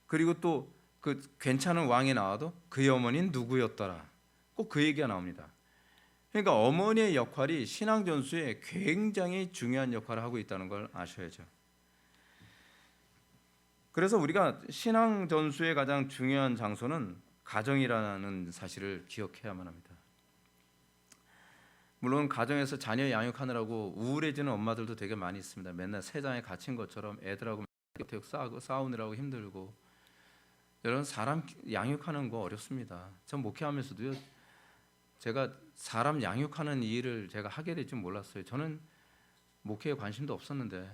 그리고 또 그 괜찮은 왕이 나와도 그의 어머니는 누구였더라, 꼭 그 얘기가 나옵니다. 그러니까 어머니의 역할이 신앙 전수에 굉장히 중요한 역할을 하고 있다는 걸 아셔야죠. 그래서 우리가 신앙 전수의 가장 중요한 장소는 가정이라는 사실을 기억해야만 합니다. 물론 가정에서 자녀 양육하느라고 우울해지는 엄마들도 되게 많이 있습니다. 맨날 세상에 갇힌 것처럼 애들하고 싸우느라고 힘들고. 여러분, 사람 양육하는 거 어렵습니다. 전 목회하면서도요, 제가 사람 양육하는 일을 제가 하게 될 줄 몰랐어요. 저는 목회에 관심도 없었는데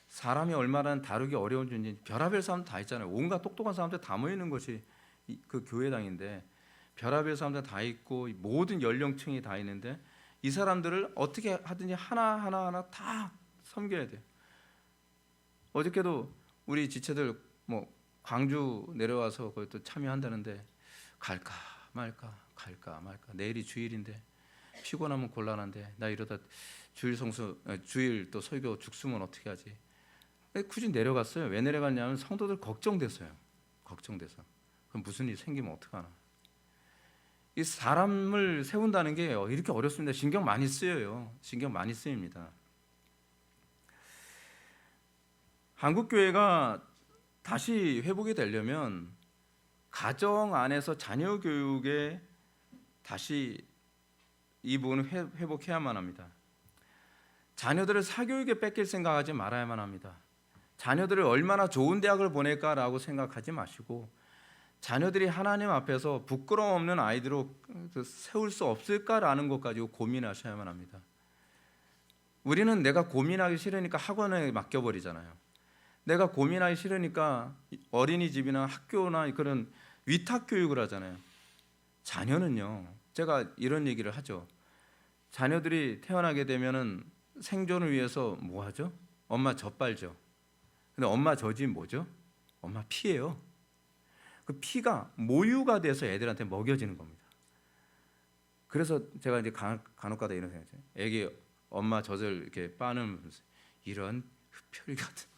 사람이 얼마나 다루기 어려운 존재인지, 별하별 사람 다 있잖아요. 온갖 똑똑한 사람들 다 모이는 것이 그 교회당인데, 별하별 사람들 다 있고 모든 연령층이 다 있는데 이 사람들을 어떻게 하든지 하나하나 다 섬겨야 돼요. 어저께도 우리 지체들 뭐 광주 내려와서 거기 또 참여한다는데 갈까 말까 내일이 주일인데 피곤하면 곤란한데 나 이러다 주일 또 설교 죽으면 어떻게 하지? 굳이 내려갔어요. 왜 내려갔냐면 성도들 걱정돼서요. 걱정돼서. 그럼 무슨 일 생기면 어떡하나. 이 사람을 세운다는 게 이렇게 어렵습니다. 신경 많이 쓰여요. 신경 많이 쓰입니다. 한국 교회가 다시 회복이 되려면 가정 안에서 자녀 교육에 다시 이 부분을 회복해야만 합니다. 자녀들을 사교육에 뺏길 생각하지 말아야만 합니다. 자녀들을 얼마나 좋은 대학을 보낼까라고 생각하지 마시고 자녀들이 하나님 앞에서 부끄러움 없는 아이들로 세울 수 없을까라는 것 가지고 고민하셔야만 합니다. 우리는 내가 고민하기 싫으니까 학원에 맡겨버리잖아요. 내가 고민하기 싫으니까 어린이집이나 학교나 그런 위탁 교육을 하잖아요. 자녀는요, 제가 이런 얘기를 하죠. 자녀들이 태어나게 되면은 생존을 위해서 뭐 하죠? 엄마 젖 빨죠. 근데 엄마 젖이 뭐죠? 엄마 피예요. 그 피가 모유가 돼서 애들한테 먹여지는 겁니다. 그래서 제가 이제 간혹가다 이런 생각이죠. 애기 엄마 젖을 이렇게 빠는 이런 흡혈이 같은.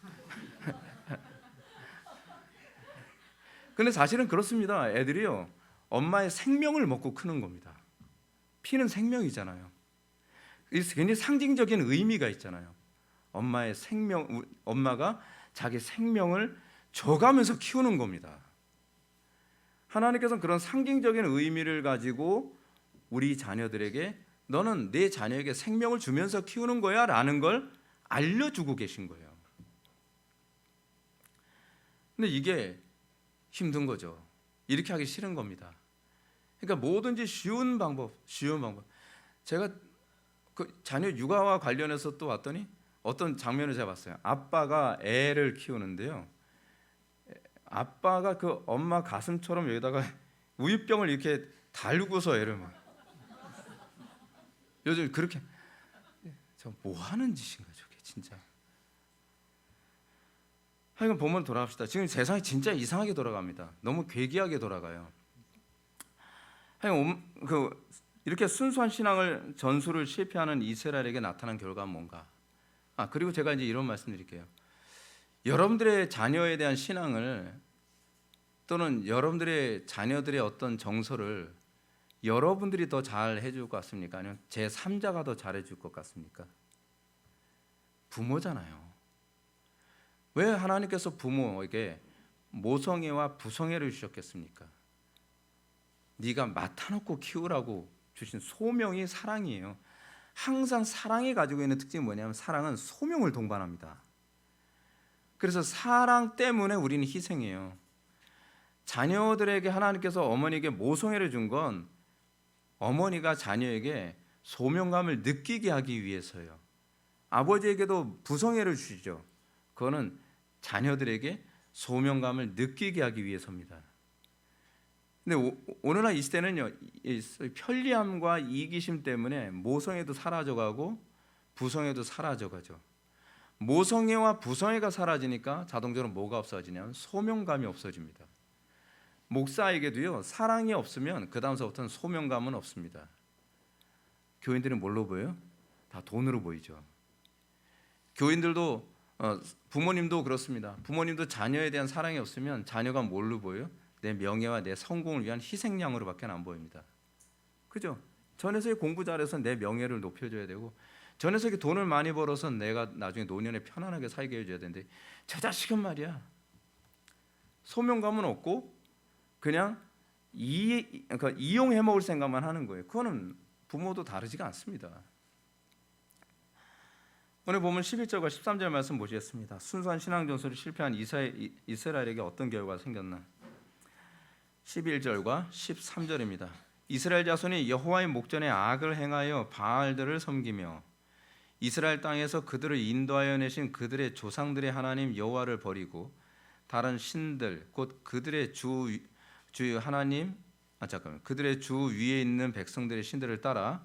근데 사실은 그렇습니다. 애들이요, 엄마의 생명을 먹고 크는 겁니다. 피는 생명이잖아요. 굉장히 상징적인 의미가 있잖아요. 엄마의 생명, 엄마가 자기 생명을 줘가면서 키우는 겁니다. 하나님께서는 그런 상징적인 의미를 가지고 우리 자녀들에게 너는 내 자녀에게 생명을 주면서 키우는 거야 라는 걸 알려주고 계신 거예요. 근데 이게 힘든 거죠. 이렇게 하기 싫은 겁니다. 그러니까 뭐든지 쉬운 방법. 제가 그 자녀 육아와 관련해서 또 왔더니 어떤 장면을 제가 봤어요. 아빠가 애를 키우는데요, 아빠가 그 엄마 가슴처럼 여기다가 우유병을 이렇게 달구서 애를 막, 요즘 그렇게, 저 뭐 하는 짓인가 저게 진짜. 하여간 본문 돌아갑시다. 지금 세상이 진짜 이상하게 돌아갑니다. 너무 괴기하게 돌아가요. 하여간 이렇게 순수한 신앙을 전수를 실패하는 이스라엘에게 나타난 결과는 뭔가? 그리고 제가 이제 이런 말씀드릴게요. 여러분들의 자녀에 대한 신앙을 또는 여러분들의 자녀들의 어떤 정서를 여러분들이 더 잘 해줄 것 같습니까? 아니면 제3자가 더 잘해줄 것 같습니까? 부모잖아요. 왜 하나님께서 부모에게 모성애와 부성애를 주셨겠습니까? 네가 맡아놓고 키우라고 주신 소명이 사랑이에요. 항상 사랑이 가지고 있는 특징이 뭐냐면 사랑은 소명을 동반합니다. 그래서 사랑 때문에 우리는 희생해요. 자녀들에게 하나님께서 어머니에게 모성애를 준 건 어머니가 자녀에게 소명감을 느끼게 하기 위해서요. 아버지에게도 부성애를 주시죠. 그거는 자녀들에게 소명감을 느끼게 하기 위해서입니다. 근데 오늘날 이 시대는요, 편리함과 이기심 때문에 모성애도 사라져가고 부성애도 사라져가죠. 모성애와 부성애가 사라지니까 자동적으로 뭐가 없어지냐면 소명감이 없어집니다. 목사에게도요, 사랑이 없으면 그 다음서부터는 소명감은 없습니다. 교인들은 뭘로 보여요? 다 돈으로 보이죠. 교인들도 부모님도 그렇습니다. 부모님도 자녀에 대한 사랑이 없으면 자녀가 뭘로 보여요? 내 명예와 내 성공을 위한 희생양으로밖에 안 보입니다. 그죠? 저 녀석이 공부 잘해서 내 명예를 높여줘야 되고, 저 녀석이 돈을 많이 벌어서 내가 나중에 노년에 편안하게 살게 해줘야 되는데, 저 자식은 말이야, 소명감은 없고 그냥 그러니까 이용해 먹을 생각만 하는 거예요. 그거는 부모도 다르지가 않습니다. 오늘 보면 11절과 13절 말씀 보시겠습니다. 순수한 신앙 전술을 실패한 이스라엘에게 어떤 결과가 생겼나? 11절과 13절입니다. 이스라엘 자손이 여호와의 목전에 악을 행하여 바알들을 섬기며 이스라엘 땅에서 그들을 인도하여 내신 그들의 조상들의 하나님 여호와를 버리고 다른 신들 곧 그들의 주 하나님 그들의 주 위에 있는 백성들의 신들을 따라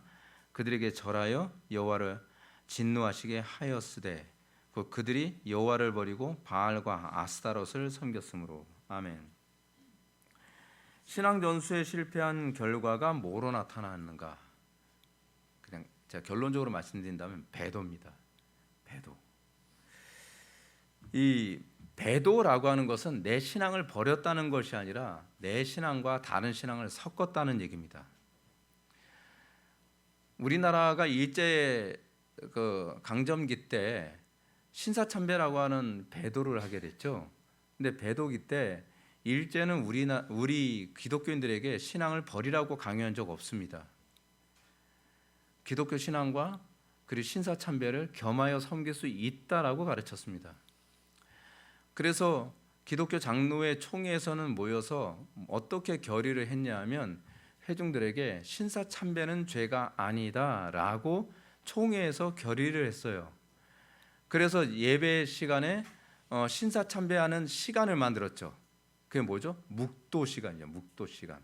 그들에게 절하여 여호와를 진노하시게 하였으되 곧 그들이 여호와를 버리고 바알과 아스타롯을 섬겼으므로. 아멘. 신앙 전수에 실패한 결과가 뭐로 나타났는가? 그냥 제가 결론적으로 말씀드린다면 배도입니다. 배도. 이 배도라고 하는 것은 내 신앙을 버렸다는 것이 아니라 내 신앙과 다른 신앙을 섞었다는 얘기입니다. 우리나라가 일제 강점기 때 신사참배라고 하는 배도를 하게 됐죠. 근데 배도기 때 일제는 우리 기독교인들에게 신앙을 버리라고 강요한 적 없습니다. 기독교 신앙과 그리고 신사참배를 겸하여 섬길 수 있다라고 가르쳤습니다. 그래서 기독교 장로회 총회에서는 모여서 어떻게 결의를 했냐 하면 회중들에게 신사참배는 죄가 아니다라고 총회에서 결의를 했어요. 그래서 예배 시간에 신사참배하는 시간을 만들었죠. 그게 뭐죠? 묵도 시간이죠. 묵도 시간.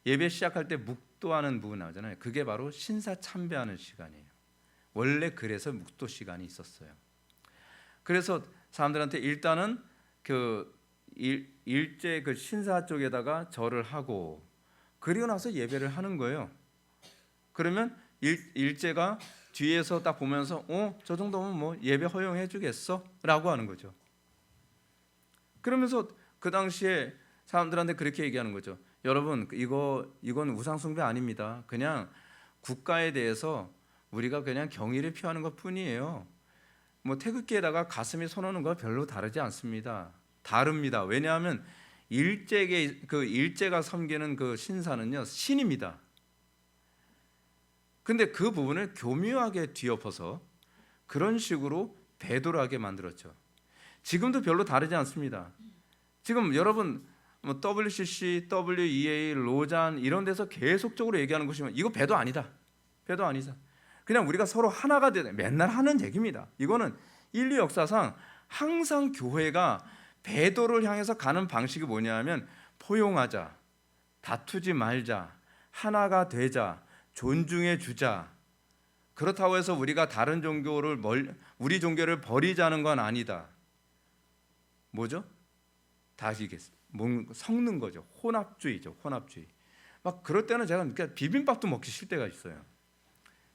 예배 시작할 때 묵도하는 부분 나오잖아요. 그게 바로 신사참배하는 시간이에요. 원래 그래서 묵도 시간이 있었어요. 그래서 사람들한테 일단은 그 일제 그 신사 쪽에다가 절을 하고 그리고 나서 예배를 하는 거예요. 그러면 일제가 뒤에서 딱 보면서 저 정도면 뭐 예배 허용해 주겠어? 라고 하는 거죠. 그러면서 그 당시에 사람들한테 그렇게 얘기하는 거죠. 여러분, 이건 우상 숭배 아닙니다. 그냥 국가에 대해서 우리가 그냥 경의를 표하는 것뿐이에요. 뭐 태극기에다가 가슴에 손 오는 거 별로 다르지 않습니다. 다릅니다. 왜냐하면 일제가 섬기는 그 신사는요 신입니다. 근데 그 부분을 교묘하게 뒤엎어서 그런 식으로 배도를 하게 만들었죠. 지금도 별로 다르지 않습니다. 지금 여러분 뭐 WCC, WEA, 로잔 이런 데서 계속적으로 얘기하는 것이면 이거 배도 아니다. 배도 아니다. 그냥 우리가 서로 하나가 되다. 맨날 하는 얘기입니다. 이거는 인류 역사상 항상 교회가 배도를 향해서 가는 방식이 뭐냐면 포용하자, 다투지 말자, 하나가 되자, 존중해 주자. 그렇다고 해서 우리가 다른 종교를 우리 종교를 버리자는 건 아니다. 뭐죠? 다시 섞는 거죠. 혼합주의죠. 혼합주의. 막 그럴 때는 제가 비빔밥도 먹기 싫을 때가 있어요.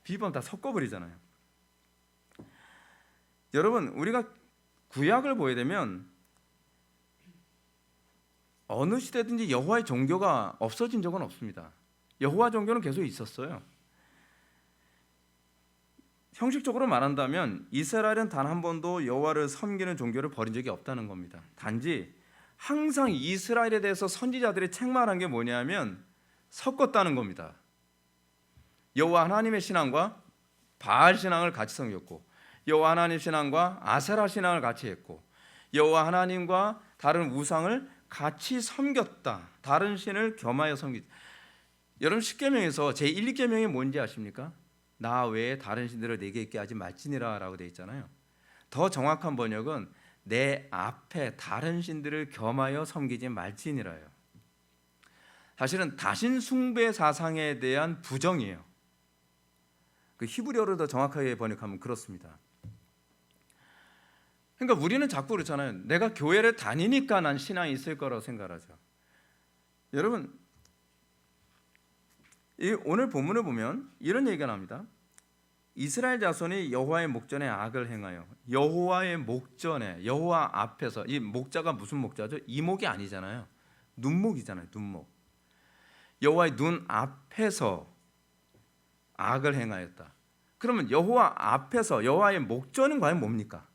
비빔밥 다 섞어버리잖아요. 여러분, 우리가 구약을 보게 되면 어느 시대든지 여호와의 종교가 없어진 적은 없습니다. 여호와 종교는 계속 있었어요. 형식적으로 말한다면 이스라엘은 단 한 번도 여호와를 섬기는 종교를 버린 적이 없다는 겁니다. 단지 항상 이스라엘에 대해서 선지자들이 책망한 게 뭐냐면 섞었다는 겁니다. 여호와 하나님의 신앙과 바알 신앙을 같이 섬겼고, 여호와 하나님 신앙과 아세라 신앙을 같이 했고, 여호와 하나님과 다른 우상을 같이 섬겼다. 다른 신을 겸하여 섬기다. 여러분 십계명에서 제 1, 2계명이 뭔지 아십니까? 나 외에 다른 신들을 내게 있게 하지 말지니라 라고 되어 있잖아요. 더 정확한 번역은 내 앞에 다른 신들을 겸하여 섬기지 말지니라요. 사실은 다신 숭배 사상에 대한 부정이에요. 그 히브리어로 더 정확하게 번역하면 그렇습니다. 그러니까 우리는 자꾸 그렇잖아요. 내가 교회를 다니니까 난 신앙이 있을 거라고 생각하죠. 여러분, 오늘 본문을 보면 이런 얘기가 나옵니다. 이스라엘 자손이 여호와의 목전에 악을 행하여 여호와의 목전에 여호와 앞에서, 이 목자가 무슨 목자죠? 이목이 아니잖아요. 눈목이잖아요. 눈목. 여호와의 눈 앞에서 악을 행하였다. 그러면 여호와 앞에서 여호와의 목전은 과연 뭡니까?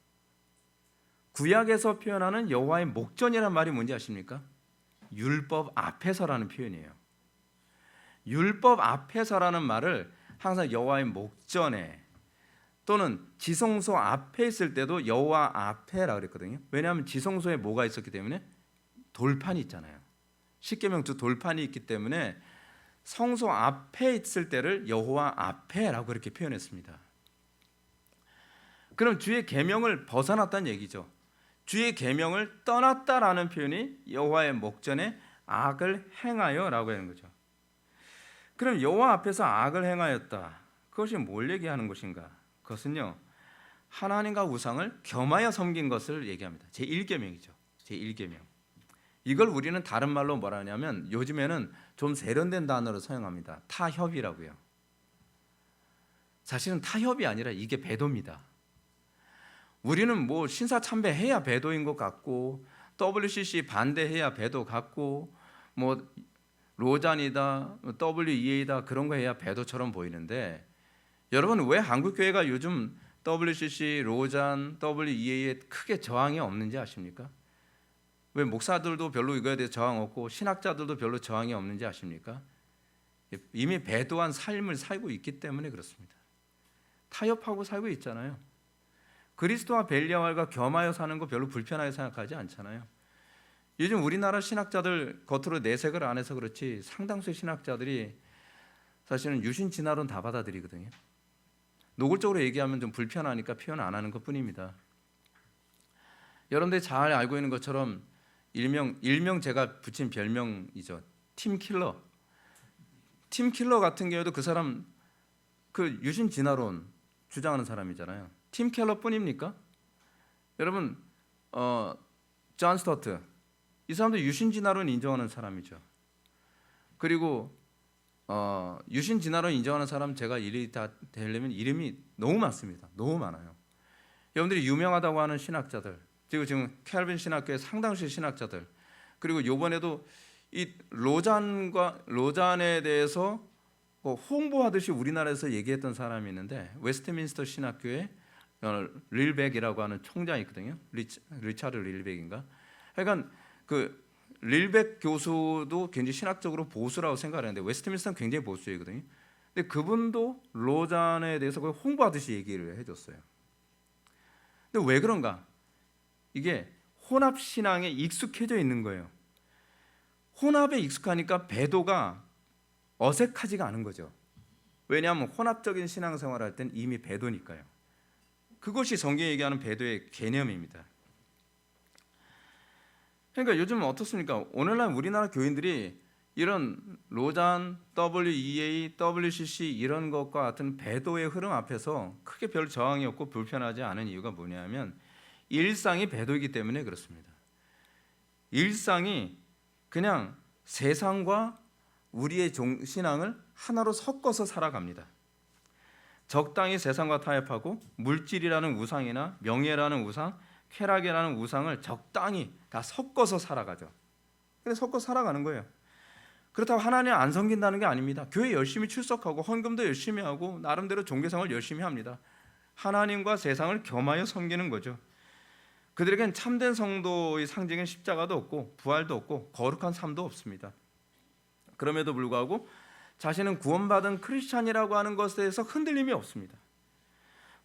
구약에서 표현하는 여호와의 목전이라는 말이 뭔지 아십니까? 율법 앞에서라는 표현이에요. 율법 앞에서라는 말을 항상 여호와의 목전에 또는 지성소 앞에 있을 때도 여호와 앞에라고 그랬거든요. 왜냐하면 지성소에 뭐가 있었기 때문에 돌판이 있잖아요. 십계명도 돌판이 있기 때문에 성소 앞에 있을 때를 여호와 앞에라고 그렇게 표현했습니다. 그럼 주의 계명을 벗어났다는 얘기죠. 주의 계명을 떠났다라는 표현이 여호와의 목전에 악을 행하여라고 하는 거죠. 그럼 여호와 앞에서 악을 행하였다. 그것이 뭘 얘기하는 것인가? 그것은요, 하나님과 우상을 겸하여 섬긴 것을 얘기합니다. 제1계명이죠. 제1계명. 이걸 우리는 다른 말로 뭐라 하냐면 요즘에는 좀 세련된 단어로 사용합니다. 타협이라고요. 사실은 타협이 아니라 이게 배도입니다. 우리는 뭐 신사참배해야 배도인 것 같고, WCC 반대해야 배도 같고, 뭐 로잔이다, WEA다 그런 거 해야 배도처럼 보이는데, 여러분 왜 한국교회가 요즘 WCC, 로잔, WEA에 크게 저항이 없는지 아십니까? 왜 목사들도 별로 이거에 대해서 저항 없고 신학자들도 별로 저항이 없는지 아십니까? 이미 배도한 삶을 살고 있기 때문에 그렇습니다. 타협하고 살고 있잖아요. 그리스도와 벨리알과 겸하여 사는 거 별로 불편하게 생각하지 않잖아요. 요즘 우리나라 신학자들 겉으로 내색을 안 해서 그렇지 상당수의 신학자들이 사실은 유신 진화론 다 받아들이거든요. 노골적으로 얘기하면 좀 불편하니까 표현 안 하는 것뿐입니다. 여러분들이 잘 알고 있는 것처럼 일명 제가 붙인 별명이죠. 팀킬러. 팀킬러 같은 경우에도 그 사람 그 유신 진화론 주장하는 사람이잖아요. 팀킬러뿐입니까? 여러분 존 스토트 이 사람도 유신 진화론 인정하는 사람이죠. 그리고 유신 진화론 인정하는 사람 제가 일이 다 되려면 이름이 너무 많습니다. 너무 많아요. 여러분들이 유명하다고 하는 신학자들, 그리고 지금 캘빈 신학교의 상당수의 신학자들, 그리고 요번에도 이 로잔에 대해서 홍보하듯이 우리나라에서 얘기했던 사람이 있는데 웨스트민스터 신학교의 릴백이라고 하는 총장이 있거든요. 리차드 릴백인가? 하여간 그 릴백 교수도 굉장히 신학적으로 보수라고 생각하는데 웨스트민스터는 굉장히 보수이거든요. 근데 그분도 로잔에 대해서 거의 홍보하듯이 얘기를 해줬어요. 근데 왜 그런가? 이게 혼합 신앙에 익숙해져 있는 거예요. 혼합에 익숙하니까 배도가 어색하지가 않은 거죠. 왜냐하면 혼합적인 신앙생활을 할 땐 이미 배도니까요. 그것이 성경이 얘기하는 배도의 개념입니다. 그러니까 요즘 어떻습니까? 오늘날 우리나라 교인들이 이런 로잔, WEA, WCC 이런 것과 같은 배도의 흐름 앞에서 크게 별 저항이 없고 불편하지 않은 이유가 뭐냐면 일상이 배도이기 때문에 그렇습니다. 일상이 그냥 세상과 우리의 신앙을 하나로 섞어서 살아갑니다. 적당히 세상과 타협하고 물질이라는 우상이나 명예라는 우상, 쾌락이라는 우상을 적당히 다 섞어서 살아가죠. 근데 섞어 살아가는 거예요. 그렇다고 하나님 안 섬긴다는 게 아닙니다. 교회 열심히 출석하고 헌금도 열심히 하고 나름대로 종교생활 열심히 합니다. 하나님과 세상을 겸하여 섬기는 거죠. 그들에겐 참된 성도의 상징인 십자가도 없고 부활도 없고 거룩한 삶도 없습니다. 그럼에도 불구하고 자신은 구원받은 크리스찬이라고 하는 것에 대해서 흔들림이 없습니다.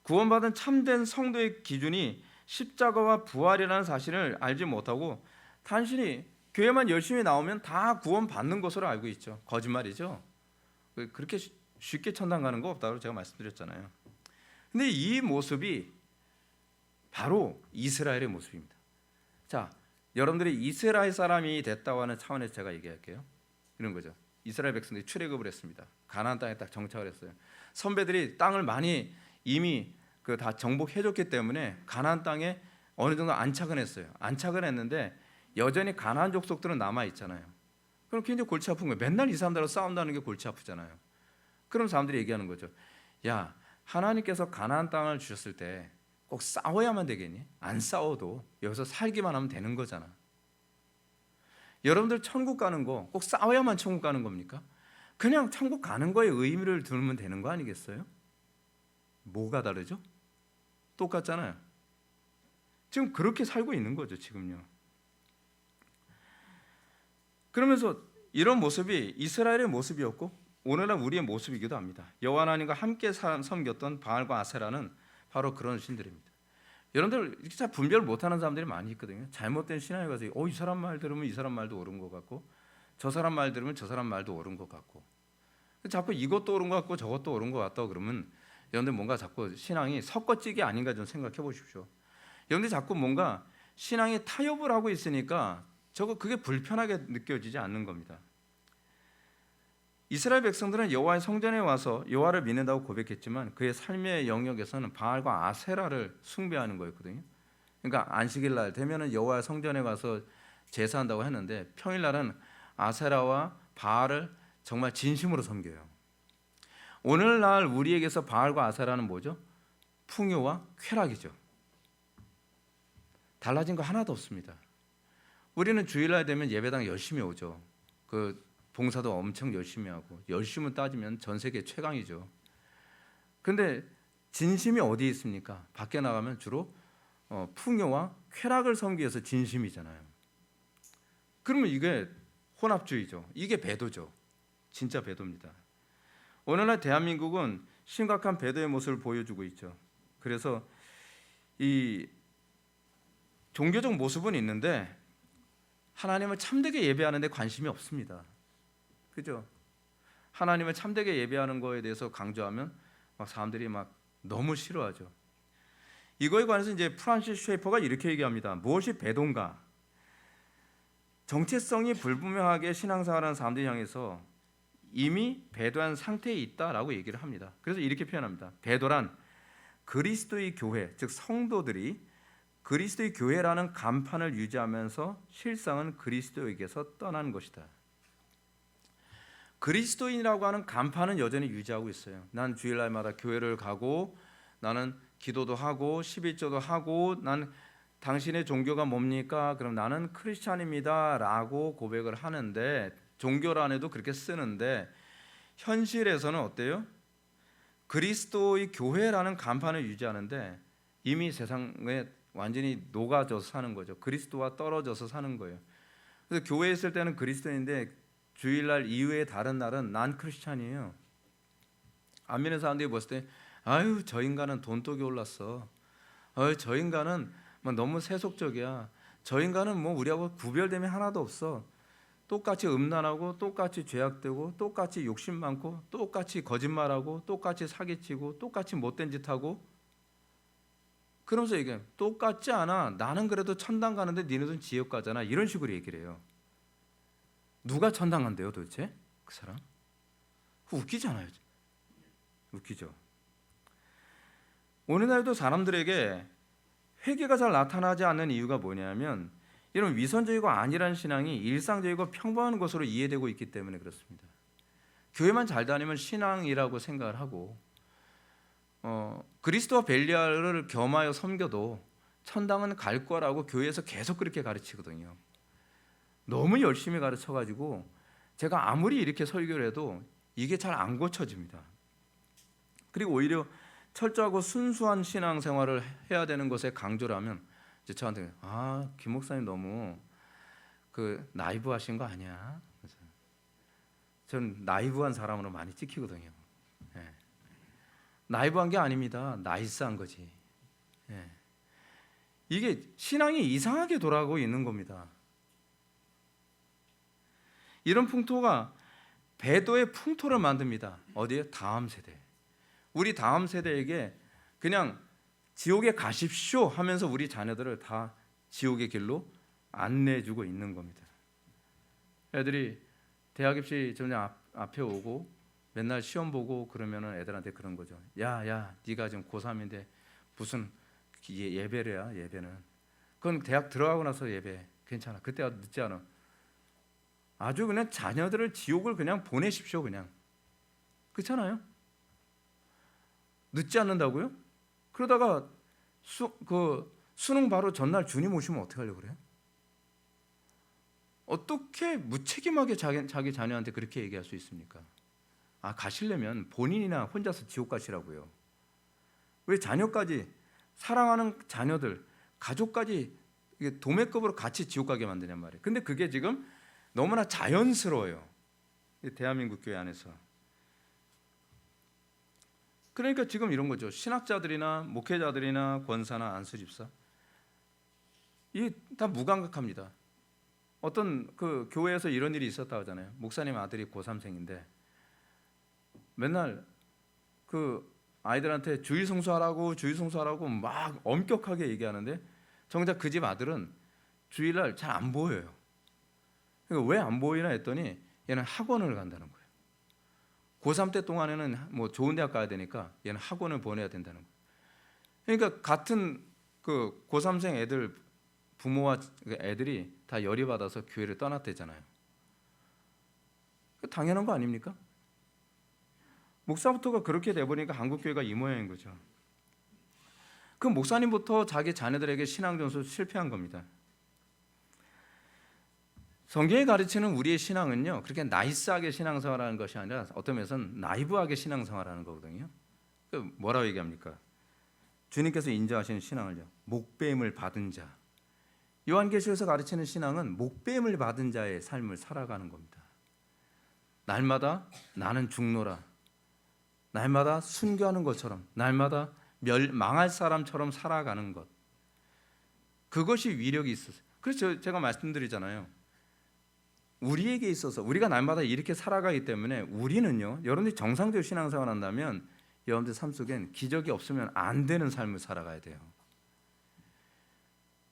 구원받은 참된 성도의 기준이 십자가와 부활이라는 사실을 알지 못하고 단순히 교회만 열심히 나오면 다 구원받는 것으로 알고 있죠. 거짓말이죠. 그렇게 쉽게 천당 가는 거 없다고 제가 말씀드렸잖아요. 근데 이 모습이 바로 이스라엘의 모습입니다. 자, 여러분들이 이스라엘 사람이 됐다고 하는 차원에서 제가 얘기할게요. 이런 거죠. 이스라엘 백성들이 출애굽을 했습니다. 가나안 땅에 딱 정착을 했어요. 선배들이 땅을 많이 이미 다 정복해줬기 때문에 가나안 땅에 어느 정도 안착은 했어요. 안착은 했는데 여전히 가나안 족속들은 남아 있잖아요. 그럼 굉장히 골치 아픈 거예요. 맨날 이 사람들하고 싸운다는 게 골치 아프잖아요. 그럼 사람들이 얘기하는 거죠. 야, 하나님께서 가나안 땅을 주셨을 때 꼭 싸워야만 되겠니? 안 싸워도 여기서 살기만 하면 되는 거잖아. 여러분들 천국 가는 거 꼭 싸워야만 천국 가는 겁니까? 그냥 천국 가는 거에 의미를 두면 되는 거 아니겠어요? 뭐가 다르죠? 똑같잖아요. 지금 그렇게 살고 있는 거죠, 지금요. 그러면서 이런 모습이 이스라엘의 모습이었고 오늘날 우리의 모습이기도 합니다. 여호와 하나님과 함께 섬겼던 바알과 아세라는 바로 그런 신들입니다. 여러분들 이렇게 잘 분별 못하는 사람들이 많이 있거든요. 잘못된 신앙에 가서 이 사람 말 들으면 이 사람 말도 옳은 것 같고 저 사람 말 들으면 저 사람 말도 옳은 것 같고 자꾸 이것도 옳은 것 같고 저것도 옳은 것 같다고 그러면 여러분들 뭔가 자꾸 신앙이 섞어찌기 아닌가 좀 생각해 보십시오. 여러분들 자꾸 뭔가 신앙이 타협을 하고 있으니까 그게 불편하게 느껴지지 않는 겁니다. 이스라엘 백성들은 여호와의 성전에 와서 여호와를 믿는다고 고백했지만 그의 삶의 영역에서는 바알과 아세라를 숭배하는 거였거든요. 그러니까 안식일 날 되면은 여호와의 성전에 가서 제사한다고 했는데 평일날은 아세라와 바알을 정말 진심으로 섬겨요. 오늘날 우리에게서 바알과 아세라는 뭐죠? 풍요와 쾌락이죠. 달라진 거 하나도 없습니다. 우리는 주일날 되면 예배당 열심히 오죠. 봉사도 엄청 열심히 하고 열심히 따지면 전 세계 최강이죠. 근데 진심이 어디에 있습니까? 밖에 나가면 주로 풍요와 쾌락을 섬기기 위해서 진심이잖아요. 그러면 이게 혼합주의죠. 이게 배도죠. 진짜 배도입니다. 오늘날 대한민국은 심각한 배도의 모습을 보여주고 있죠. 그래서 이 종교적 모습은 있는데 하나님을 참되게 예배하는 데 관심이 없습니다. 그죠? 하나님을 참되게 예배하는 거에 대해서 강조하면 막 사람들이 막 너무 싫어하죠. 이거에 관해서 이제 프란시스 쉐이퍼가 이렇게 얘기합니다. 무엇이 배도인가? 정체성이 불분명하게 신앙생활하는 사람들 향해서 이미 배도한 상태에 있다라고 얘기를 합니다. 그래서 이렇게 표현합니다. 배도란 그리스도의 교회, 즉 성도들이 그리스도의 교회라는 간판을 유지하면서 실상은 그리스도에게서 떠난 것이다. 그리스도인이라고 하는 간판은 여전히 유지하고 있어요. 난 주일날마다 교회를 가고 나는 기도도 하고 11조도 하고 난 당신의 종교가 뭡니까? 그럼 나는 크리스찬입니다 라고 고백을 하는데 종교란에도 그렇게 쓰는데 현실에서는 어때요? 그리스도의 교회라는 간판을 유지하는데 이미 세상에 완전히 녹아져서 사는 거죠. 그리스도와 떨어져서 사는 거예요. 그래서 교회에 있을 때는 그리스도인인데 주일날 이후에 다른 날은 난 크리스찬이에요. 안 믿는 사람들이 봤을 때 아유 저 인간은 돈독이 올랐어. 저 인간은 뭐 너무 세속적이야. 저 인간은 뭐 우리하고 구별됨이 하나도 없어. 똑같이 음란하고 똑같이 죄악되고 똑같이 욕심 많고 똑같이 거짓말하고 똑같이 사기치고 똑같이 못된 짓하고 그러면서 얘기해요. 똑같지 않아. 나는 그래도 천당 가는데 니네들은 지옥 가잖아. 이런 식으로 얘기를 해요. 누가 천당 간대요 도대체? 그 사람? 웃기잖아요. 웃기죠. 오늘날도 사람들에게 회개가 잘 나타나지 않는 이유가 뭐냐면 이런 위선적이고 안일한 신앙이 일상적이고 평범한 것으로 이해되고 있기 때문에 그렇습니다. 교회만 잘 다니면 신앙이라고 생각을 하고 그리스도와 벨리알을 겸하여 섬겨도 천당은 갈 거라고 교회에서 계속 그렇게 가르치거든요. 너무 열심히 가르쳐가지고 제가 아무리 이렇게 설교를 해도 이게 잘 안 고쳐집니다. 그리고 오히려 철저하고 순수한 신앙생활을 해야 되는 것에 강조를 하면 이제 저한테 김 목사님 너무 나이브하신 거 아니야? 전 나이브한 사람으로 많이 찍히거든요. 예. 나이브한 게 아닙니다. 나이스한 거지. 예. 이게 신앙이 이상하게 돌아가고 있는 겁니다. 이런 풍토가 배도의 풍토를 만듭니다. 어디에? 다음 세대. 우리 다음 세대에게 그냥 지옥에 가십시오 하면서 우리 자녀들을 다 지옥의 길로 안내해주고 있는 겁니다. 애들이 대학 입시 전에 앞에 오고 맨날 시험 보고 그러면은 애들한테 그런 거죠. 야, 네가 지금 고3인데 무슨 예배를 해? 예배는 그건 대학 들어가고 나서 예배. 괜찮아. 그때가 늦지 않아. 아주 그냥 자녀들을 지옥을 그냥 보내십시오. 그냥 그렇잖아요. 늦지 않는다고요? 그러다가 수능 바로 전날 주님 오시면 어떻게 하려고 그래요? 어떻게 무책임하게 자기 자녀한테 그렇게 얘기할 수 있습니까? 가시려면 본인이나 혼자서 지옥 가시라고요. 왜 자녀까지 사랑하는 자녀들, 가족까지 도매급으로 같이 지옥 가게 만드냔 말이에요. 근데 그게 지금 너무나 자연스러워요. 대한민국 교회 안에서. 그러니까 지금 이런 거죠. 신학자들이나 목회자들이나 권사나 안수집사 이 다 무감각합니다. 어떤 교회에서 이런 일이 있었다고 하잖아요. 목사님 아들이 고3생인데 맨날 아이들한테 주일 성수하라고 막 엄격하게 얘기하는데 정작 그 집 아들은 주일날 잘 안 보여요. 그러니까 왜 안 보이나 했더니 얘는 학원을 간다는 거예요. 고3 때 동안에는 뭐 좋은 대학 가야 되니까 얘는 학원을 보내야 된다는 거예요. 그러니까 같은 고3생 애들 부모와 애들이 다 열이 받아서 교회를 떠났대잖아요. 당연한 거 아닙니까? 목사부터가 그렇게 돼버리니까 한국교회가 이 모양인 거죠. 그 목사님부터 자기 자녀들에게 신앙 전수 실패한 겁니다. 성경이 가르치는 우리의 신앙은요, 그렇게 나이스하게 신앙생활하는 것이 아니라 어떤 면에서는 나이브하게 신앙생활하는 거거든요. 뭐라고 얘기합니까? 주님께서 인정하시는 신앙을요, 목배임을 받은 자. 요한계시록에서 가르치는 신앙은 목배임을 받은 자의 삶을 살아가는 겁니다. 날마다 나는 죽노라, 날마다 순교하는 것처럼, 날마다 망할 사람처럼 살아가는 것, 그것이 위력이 있었어요. 그래서 제가 말씀드리잖아요. 우리에게 있어서 우리가 날마다 이렇게 살아가기 때문에 우리는요, 여러분들이 정상적으로 신앙생활 한다면 여러분들 삶 속엔 기적이 없으면 안 되는 삶을 살아가야 돼요.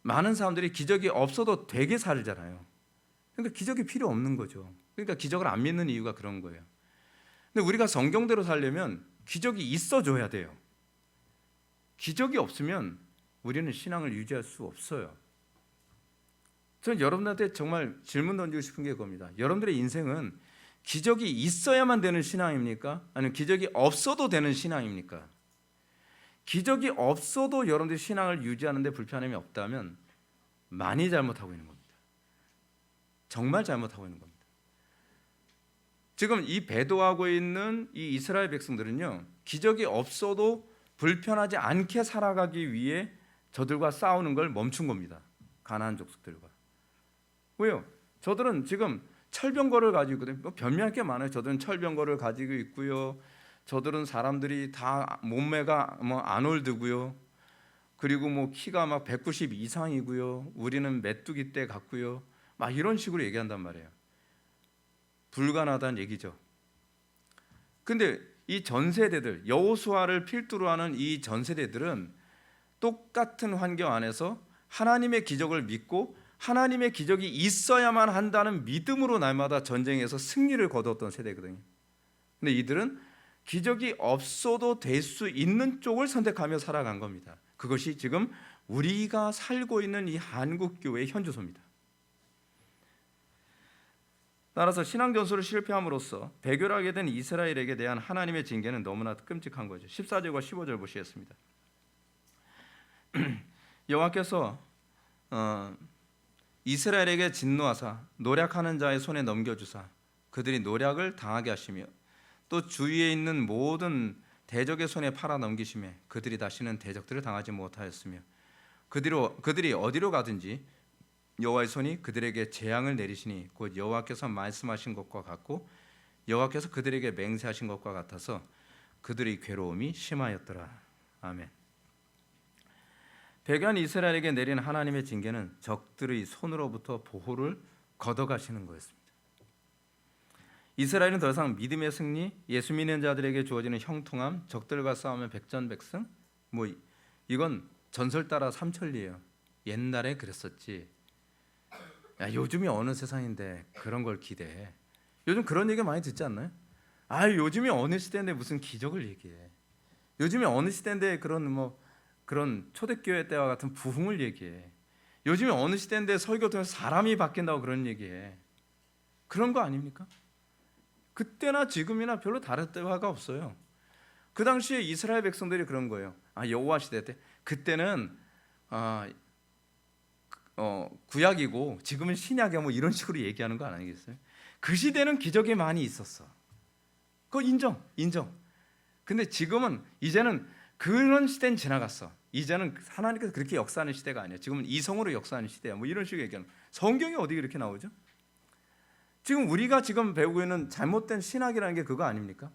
많은 사람들이 기적이 없어도 되게 살잖아요. 그러니까 기적이 필요 없는 거죠. 그러니까 기적을 안 믿는 이유가 그런 거예요. 근데 우리가 성경대로 살려면 기적이 있어줘야 돼요. 기적이 없으면 우리는 신앙을 유지할 수 없어요. 저는 여러분한테 정말 질문 던지고 싶은 게 그겁니다. 여러분들의 인생은 기적이 있어야만 되는 신앙입니까? 아니면 기적이 없어도 되는 신앙입니까? 기적이 없어도 여러분들이 신앙을 유지하는 데 불편함이 없다면 많이 잘못하고 있는 겁니다. 정말 잘못하고 있는 겁니다. 지금 이 배도하고 있는 이 이스라엘 백성들은요, 기적이 없어도 불편하지 않게 살아가기 위해 저들과 싸우는 걸 멈춘 겁니다. 가나안 족속들과. 왜요? 저들은 지금 철병거를 가지고 있거든요. 뭐 변명할 게 많아요. 저들은 철병거를 가지고 있고요. 저들은 사람들이 다 몸매가 뭐 아놀드고요. 그리고 뭐 키가 막 190 이상이고요. 우리는 메뚜기 떼 같고요. 막 이런 식으로 얘기한단 말이에요. 불가능하다는 얘기죠. 근데 이 전 세대들, 여호수아를 필두로 하는 이 전 세대들은 똑같은 환경 안에서 하나님의 기적을 믿고 하나님의 기적이 있어야만 한다는 믿음으로 날마다 전쟁에서 승리를 거두었던 세대거든요. 근데 이들은 기적이 없어도 될 수 있는 쪽을 선택하며 살아간 겁니다. 그것이 지금 우리가 살고 있는 이 한국교회의 현주소입니다. 따라서 신앙전술을 실패함으로써 배교하게 된 이스라엘에게 대한 하나님의 징계는 너무나 끔찍한 거죠. 14절과 15절 보시겠습니다. 여호와께서 이스라엘에게 진노하사 노략하는 자의 손에 넘겨주사 그들이 노략을 당하게 하시며 또 주위에 있는 모든 대적의 손에 팔아 넘기시며 그들이 다시는 대적들을 당하지 못하였으며 그들이 어디로 가든지 여호와의 손이 그들에게 재앙을 내리시니 곧 여호와께서 말씀하신 것과 같고 여호와께서 그들에게 맹세하신 것과 같아서 그들의 괴로움이 심하였더라. 아멘. 배교한 이스라엘에게 내린 하나님의 징계는 적들의 손으로부터 보호를 걷어가시는 거였습니다. 이스라엘은 더 이상 믿음의 승리, 예수 믿는 자들에게 주어지는 형통함, 적들과 싸우면 백전백승, 뭐 이건 전설 따라 삼천리예요. 옛날에 그랬었지. 야, 요즘이 어느 세상인데 그런 걸 기대해. 요즘 그런 얘기 많이 듣지 않나요? 아, 요즘이 어느 시대인데 무슨 기적을 얘기해. 요즘이 어느 시대인데 그런 초대교회 때와 같은 부흥을 얘기해. 요즘이 어느 시대인데 설교 통해서 사람이 바뀐다고 그런 얘기해. 그런 거 아닙니까? 그때나 지금이나 별로 다를 바가 없어요. 그 당시에 이스라엘 백성들이 그런 거예요. 여호와 시대 때 그때는 구약이고 지금은 신약이야 뭐 이런 식으로 얘기하는 거 아니겠어요? 그 시대는 기적이 많이 있었어. 그거 인정. 근데 지금은 이제는 그런 시대는 지나갔어. 이제는 하나님께서 그렇게 역사하는 시대가 아니야. 지금은 이성으로 역사하는 시대야. 뭐 이런 식으로 얘기하는. 성경이 어디 그렇게 나오죠? 지금 우리가 지금 배우고 있는 잘못된 신학이라는 게 그거 아닙니까?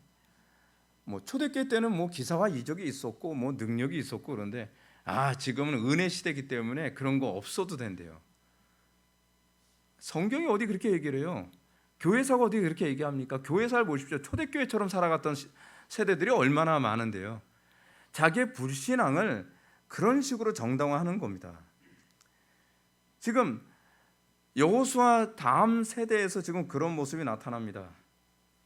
뭐 초대교회 때는 뭐 기사와 이적이 있었고 뭐 능력이 있었고 그런데 지금은 은혜 시대이기 때문에 그런 거 없어도 된대요. 성경이 어디 그렇게 얘기를 해요? 교회사가 어디 그렇게 얘기합니까? 교회사를 보십시오. 초대교회처럼 살아갔던 세대들이 얼마나 많은데요. 자기의 불신앙을 그런 식으로 정당화하는 겁니다. 지금 여호수아 다음 세대에서 지금 그런 모습이 나타납니다.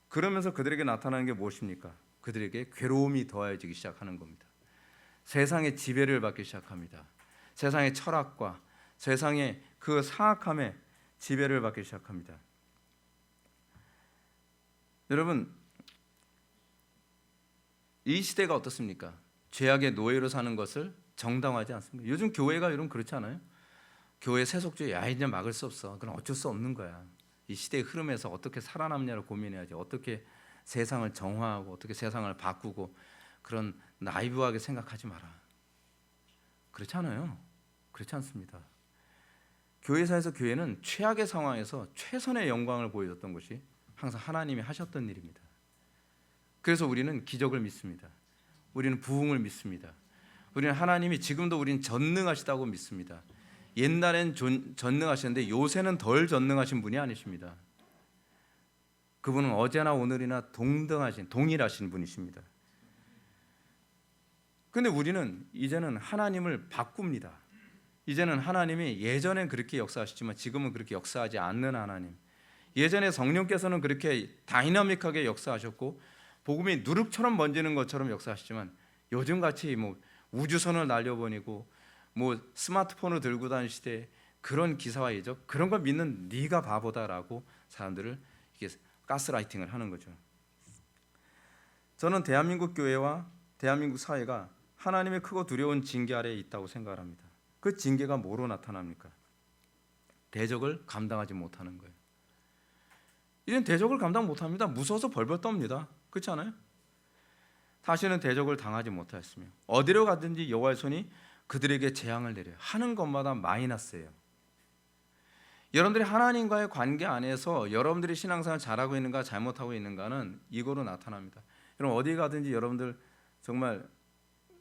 그러면서 그들에게 나타나는 게 무엇입니까? 그들에게 괴로움이 더해지기 시작하는 겁니다. 세상의 지배를 받기 시작합니다. 세상의 철학과 세상의 그 사악함에 지배를 받기 시작합니다. 여러분, 이 시대가 어떻습니까? 죄악의 노예로 사는 것을 정당화하지 않습니다. 요즘 교회가 여러분 그렇지 않아요? 교회 세속주의 이제 막을 수 없어. 그럼 어쩔 수 없는 거야. 이 시대의 흐름에서 어떻게 살아남냐를 고민해야지. 어떻게 세상을 정화하고 어떻게 세상을 바꾸고 그런 나이브하게 생각하지 마라. 그렇지 않아요. 그렇지 않습니다. 교회사에서 교회는 최악의 상황에서 최선의 영광을 보여줬던 것이 항상 하나님이 하셨던 일입니다. 그래서 우리는 기적을 믿습니다. 우리는 부흥을 믿습니다. 우리는 하나님이 지금도 우리는 전능하시다고 믿습니다. 옛날엔 전능하셨는데 요새는 덜 전능하신 분이 아니십니다. 그분은 어제나 오늘이나 동일하신 분이십니다. 그런데 우리는 이제는 하나님을 바꿉니다. 이제는 하나님이 예전엔 그렇게 역사하시지만 지금은 그렇게 역사하지 않는 하나님. 예전에 성령께서는 그렇게 다이나믹하게 역사하셨고 복음이 누룩처럼 번지는 것처럼 역사하시지만 요즘같이 뭐 우주선을 날려보내고 뭐 스마트폰을 들고 다니는 시대에 그런 기사와 이적 그런 걸 믿는 네가 바보다라고 사람들을 이게 가스라이팅을 하는 거죠. 저는 대한민국 교회와 대한민국 사회가 하나님의 크고 두려운 징계 아래에 있다고 생각을 합니다. 그 징계가 뭐로 나타납니까? 대적을 감당하지 못하는 거예요. 이젠 대적을 감당 못합니다. 무서워서 벌벌 떱니다. 그렇지 않아요? 다시는 대적을 당하지 못하였으며 어디로 가든지 여호와의 손이 그들에게 재앙을 내려요. 하는 것마다 마이너스예요. 여러분들이 하나님과의 관계 안에서 여러분들이 신앙생활 잘하고 있는가 잘못하고 있는가는 이거로 나타납니다. 여러분 어디 가든지 여러분들 정말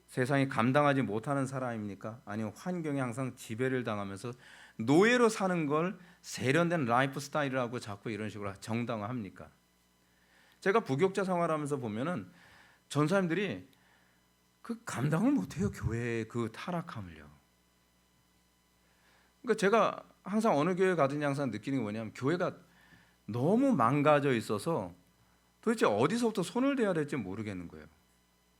세상이 감당하지 못하는 사람입니까? 아니면 환경에 항상 지배를 당하면서 노예로 사는 걸 세련된 라이프 스타일이라고 자꾸 이런 식으로 정당화합니까? 제가 부교육자 생활하면서 보면은 전사님들이 그 감당을 못해요. 교회의 그 타락함을요. 그러니까 제가 항상 어느 교회 가든지 항상 느끼는 게 뭐냐면 교회가 너무 망가져 있어서 도대체 어디서부터 손을 대야 될지 모르겠는 거예요.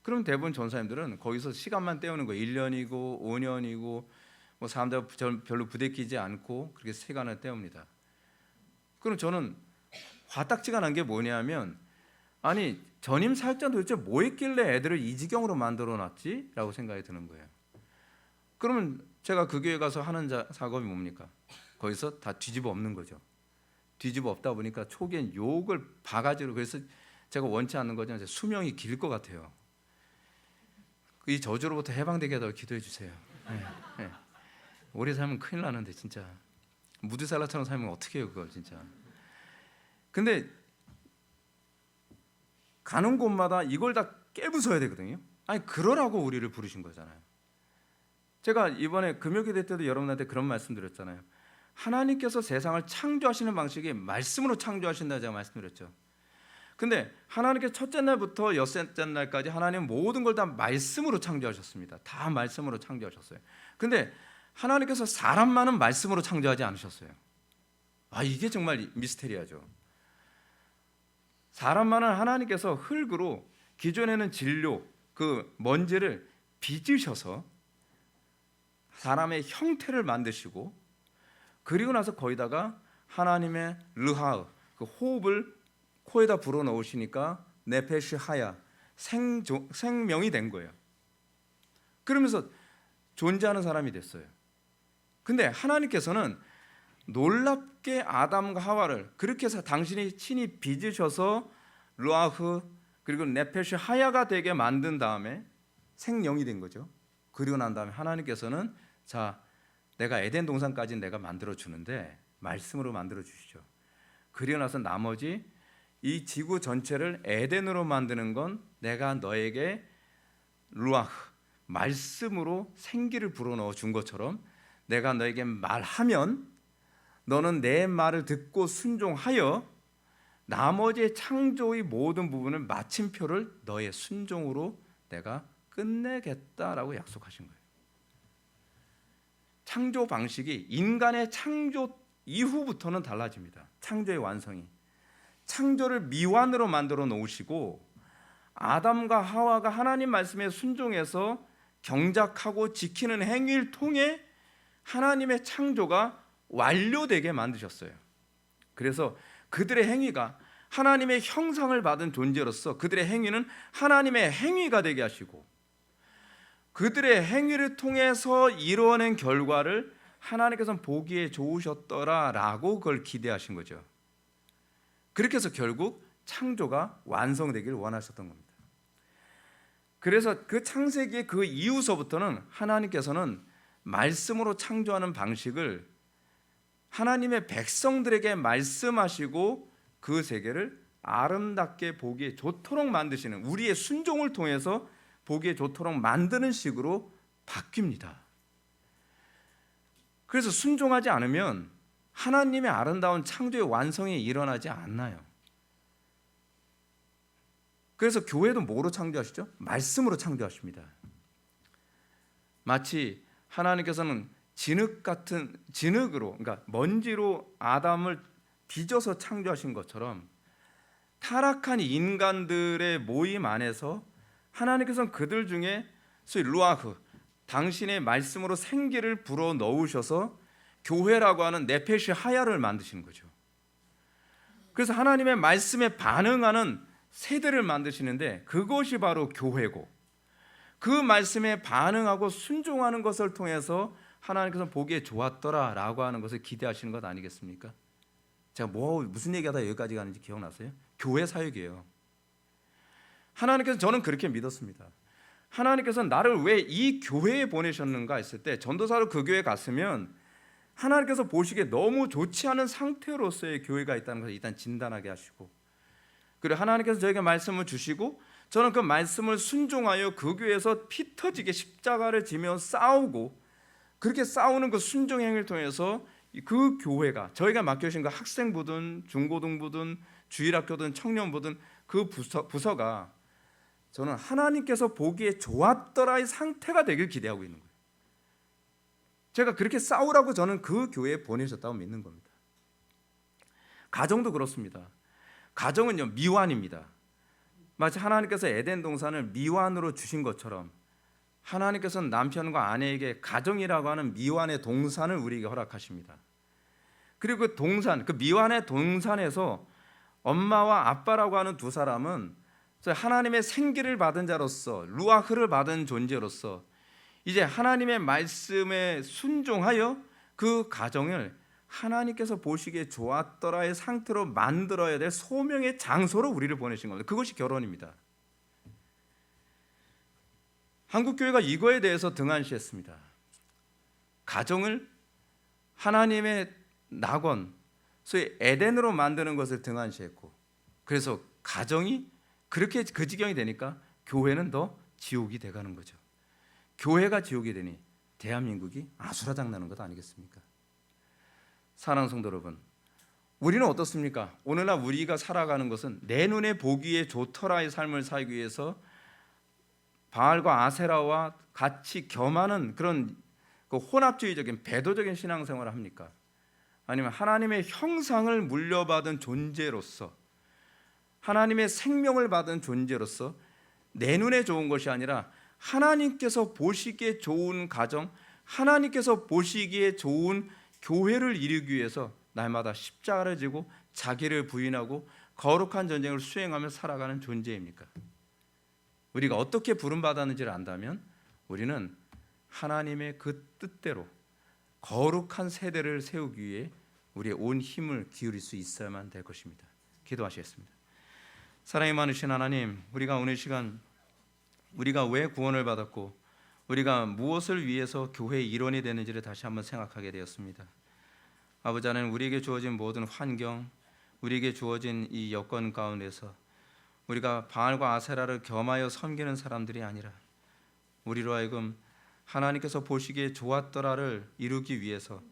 그럼 대부분 전사님들은 거기서 시간만 때우는 거예요. 1년이고 5년이고 뭐 사람들 별로 부대끼지 않고 그렇게 시간을 때웁니다. 그럼 저는 화딱지가 난 게 뭐냐면 아니 전임 사역자 도대체 뭐 했길래 애들을 이 지경으로 만들어놨지? 라고 생각이 드는 거예요. 그러면 제가 그 교회 가서 하는 작업이 뭡니까? 거기서 다 뒤집어 엎는 거죠. 뒤집어 엎다 보니까 초기엔 욕을 바가지로 그래서 제가 원치 않는 거죠. 수명이 길 것 같아요. 이 저주로부터 해방되게 하도록 기도해 주세요. 네, 네. 오래 살면 큰일 나는데 진짜 무드살라처럼 살면 어떻게 해요 그걸 진짜. 근데 가는 곳마다 이걸 다 깨부숴야 되거든요. 아니 그러라고 우리를 부르신 거잖아요. 제가 이번에 금요기도 때도 여러분한테 그런 말씀 드렸잖아요. 하나님께서 세상을 창조하시는 방식이 말씀으로 창조하신다 제가 말씀드렸죠. 근데 하나님께서 첫째 날부터 여섯째 날까지 하나님은 모든 걸 다 말씀으로 창조하셨습니다. 다 말씀으로 창조하셨어요. 근데 하나님께서 사람만은 말씀으로 창조하지 않으셨어요. 아 이게 정말 미스테리하죠. 사람만은 하나님께서 흙으로 기존에는 진료 그 먼지를 빚으셔서 사람의 형태를 만드시고 그리고 나서 거기다가 하나님의 르하으 그 호흡을 코에다 불어 넣으시니까 네페시 하야 생명이 된 거예요. 그러면서 존재하는 사람이 됐어요. 근데 하나님께서는 놀랍게 아담과 하와를 그렇게 해서 당신이 친히 빚으셔서 르아흐 그리고 네페시 하야가 되게 만든 다음에 생명이 된 거죠. 그리고 난 다음에 하나님께서는 자 내가 에덴 동산까지는 내가 만들어 주는데 말씀으로 만들어 주시죠. 그리고 나서 나머지 이 지구 전체를 에덴으로 만드는 건 내가 너에게 루아흐 말씀으로 생기를 불어넣어 준 것처럼 내가 너에게 말하면 너는 내 말을 듣고 순종하여 나머지 창조의 모든 부분을 마침표를 너의 순종으로 내가 끝내겠다라고 약속하신 거예요. 창조 방식이 인간의 창조 이후부터는 달라집니다. 창조의 완성이 창조를 미완으로 만들어 놓으시고 아담과 하와가 하나님 말씀에 순종해서 경작하고 지키는 행위를 통해 하나님의 창조가 완료되게 만드셨어요. 그래서 그들의 행위가 하나님의 형상을 받은 존재로서 그들의 행위는 하나님의 행위가 되게 하시고 그들의 행위를 통해서 이루어낸 결과를 하나님께서는 보기에 좋으셨더라라고 그걸 기대하신 거죠. 그렇게 해서 결국 창조가 완성되기를 원하셨던 겁니다. 그래서 그 창세기의 그 이후서부터는 하나님께서는 말씀으로 창조하는 방식을 하나님의 백성들에게 말씀하시고 그 세계를 아름답게 보기에 좋도록 만드시는, 우리의 순종을 통해서 보기에 좋도록 만드는 식으로 바뀝니다. 그래서 순종하지 않으면 하나님의 아름다운 창조의 완성이 일어나지 않나요? 그래서 교회도 뭐로 창조하시죠? 말씀으로 창조하십니다. 마치 하나님께서는 진흙으로, 그러니까 먼지로 아담을 빚어서 창조하신 것처럼 타락한 인간들의 모임 안에서 하나님께서는 그들 중에 소위 루아흐, 당신의 말씀으로 생기를 불어 넣으셔서 교회라고 하는 네페시 하야를 만드시는 거죠. 그래서 하나님의 말씀에 반응하는 세대를 만드시는데 그것이 바로 교회고, 그 말씀에 반응하고 순종하는 것을 통해서 하나님께서 보기에 좋았더라라고 하는 것을 기대하시는 것 아니겠습니까? 제가 무슨 얘기하다 여기까지 가는지 기억나세요? 교회 사역이에요. 하나님께서, 저는 그렇게 믿었습니다. 하나님께서 나를 왜 이 교회에 보내셨는가 했을 때, 전도사로 그 교회에 갔으면 하나님께서 보시기에 너무 좋지 않은 상태로서의 교회가 있다는 것을 일단 진단하게 하시고, 그리고 하나님께서 저에게 말씀을 주시고 저는 그 말씀을 순종하여 그 교회에서 피 터지게 십자가를 지며 싸우고, 그렇게 싸우는 그 순종 행위를 통해서 그 교회가, 저희가 맡겨주신 그 학생부든 중고등부든 주일학교든 청년부든 그 부서가 저는 하나님께서 보기에 좋았더라의 상태가 되길 기대하고 있는 거예요. 제가 그렇게 싸우라고 저는 그 교회에 보내셨다고 믿는 겁니다. 가정도 그렇습니다. 가정은요, 미완입니다. 마치 하나님께서 에덴 동산을 미완으로 주신 것처럼 하나님께서는 남편과 아내에게 가정이라고 하는 미완의 동산을 우리에게 허락하십니다. 그리고 그 동산, 그 미완의 동산에서 엄마와 아빠라고 하는 두 사람은 하나님의 생기를 받은 자로서, 루아흐를 받은 존재로서 이제 하나님의 말씀에 순종하여 그 가정을 하나님께서 보시기에 좋았더라의 상태로 만들어야 될 소명의 장소로 우리를 보내신 겁니다. 그것이 결혼입니다. 한국교회가 이거에 대해서 등한시했습니다. 가정을 하나님의 낙원, 소위 에덴으로 만드는 것을 등한시했고, 그래서 가정이 그렇게 그 지경이 되니까 교회는 더 지옥이 돼가는 거죠. 교회가 지옥이 되니 대한민국이 아수라장 나는 것 아니겠습니까? 사랑하는 성도 여러분, 우리는 어떻습니까? 오늘날 우리가 살아가는 것은 내 눈에 보기에 좋더라의 삶을 살기 위해서 바알과 아세라와 같이 겸하는 그런 그 혼합주의적인 배도적인 신앙생활을 합니까? 아니면 하나님의 형상을 물려받은 존재로서, 하나님의 생명을 받은 존재로서 내 눈에 좋은 것이 아니라 하나님께서 보시기에 좋은 가정, 하나님께서 보시기에 좋은 교회를 이루기 위해서 날마다 십자가를 지고 자기를 부인하고 거룩한 전쟁을 수행하며 살아가는 존재입니까? 우리가 어떻게 부름받았는지를 안다면 우리는 하나님의 그 뜻대로 거룩한 세대를 세우기 위해 우리의 온 힘을 기울일 수 있어야만 될 것입니다. 기도하시겠습니다. 사랑이 많으신 하나님, 우리가 오늘 시간 우리가 왜 구원을 받았고 우리가 무엇을 위해서 교회의 일원이 되는지를 다시 한번 생각하게 되었습니다. 아버지 하나님, 우리에게 주어진 모든 환경, 우리에게 주어진 이 여건 가운데서 우리가 바알과 아세라를 겸하여 섬기는 사람들이 아니라 우리로 하여금 하나님께서 보시기에 좋았더라를 이루기 위해서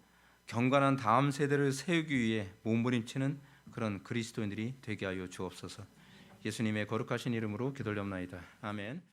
경건한 다음 세대를 세우기 위해 몸부림치는 그런 그리스도인들이 되게 하여 주옵소서. 예수님의 거룩하신 이름으로 기도드립나이다. 아멘.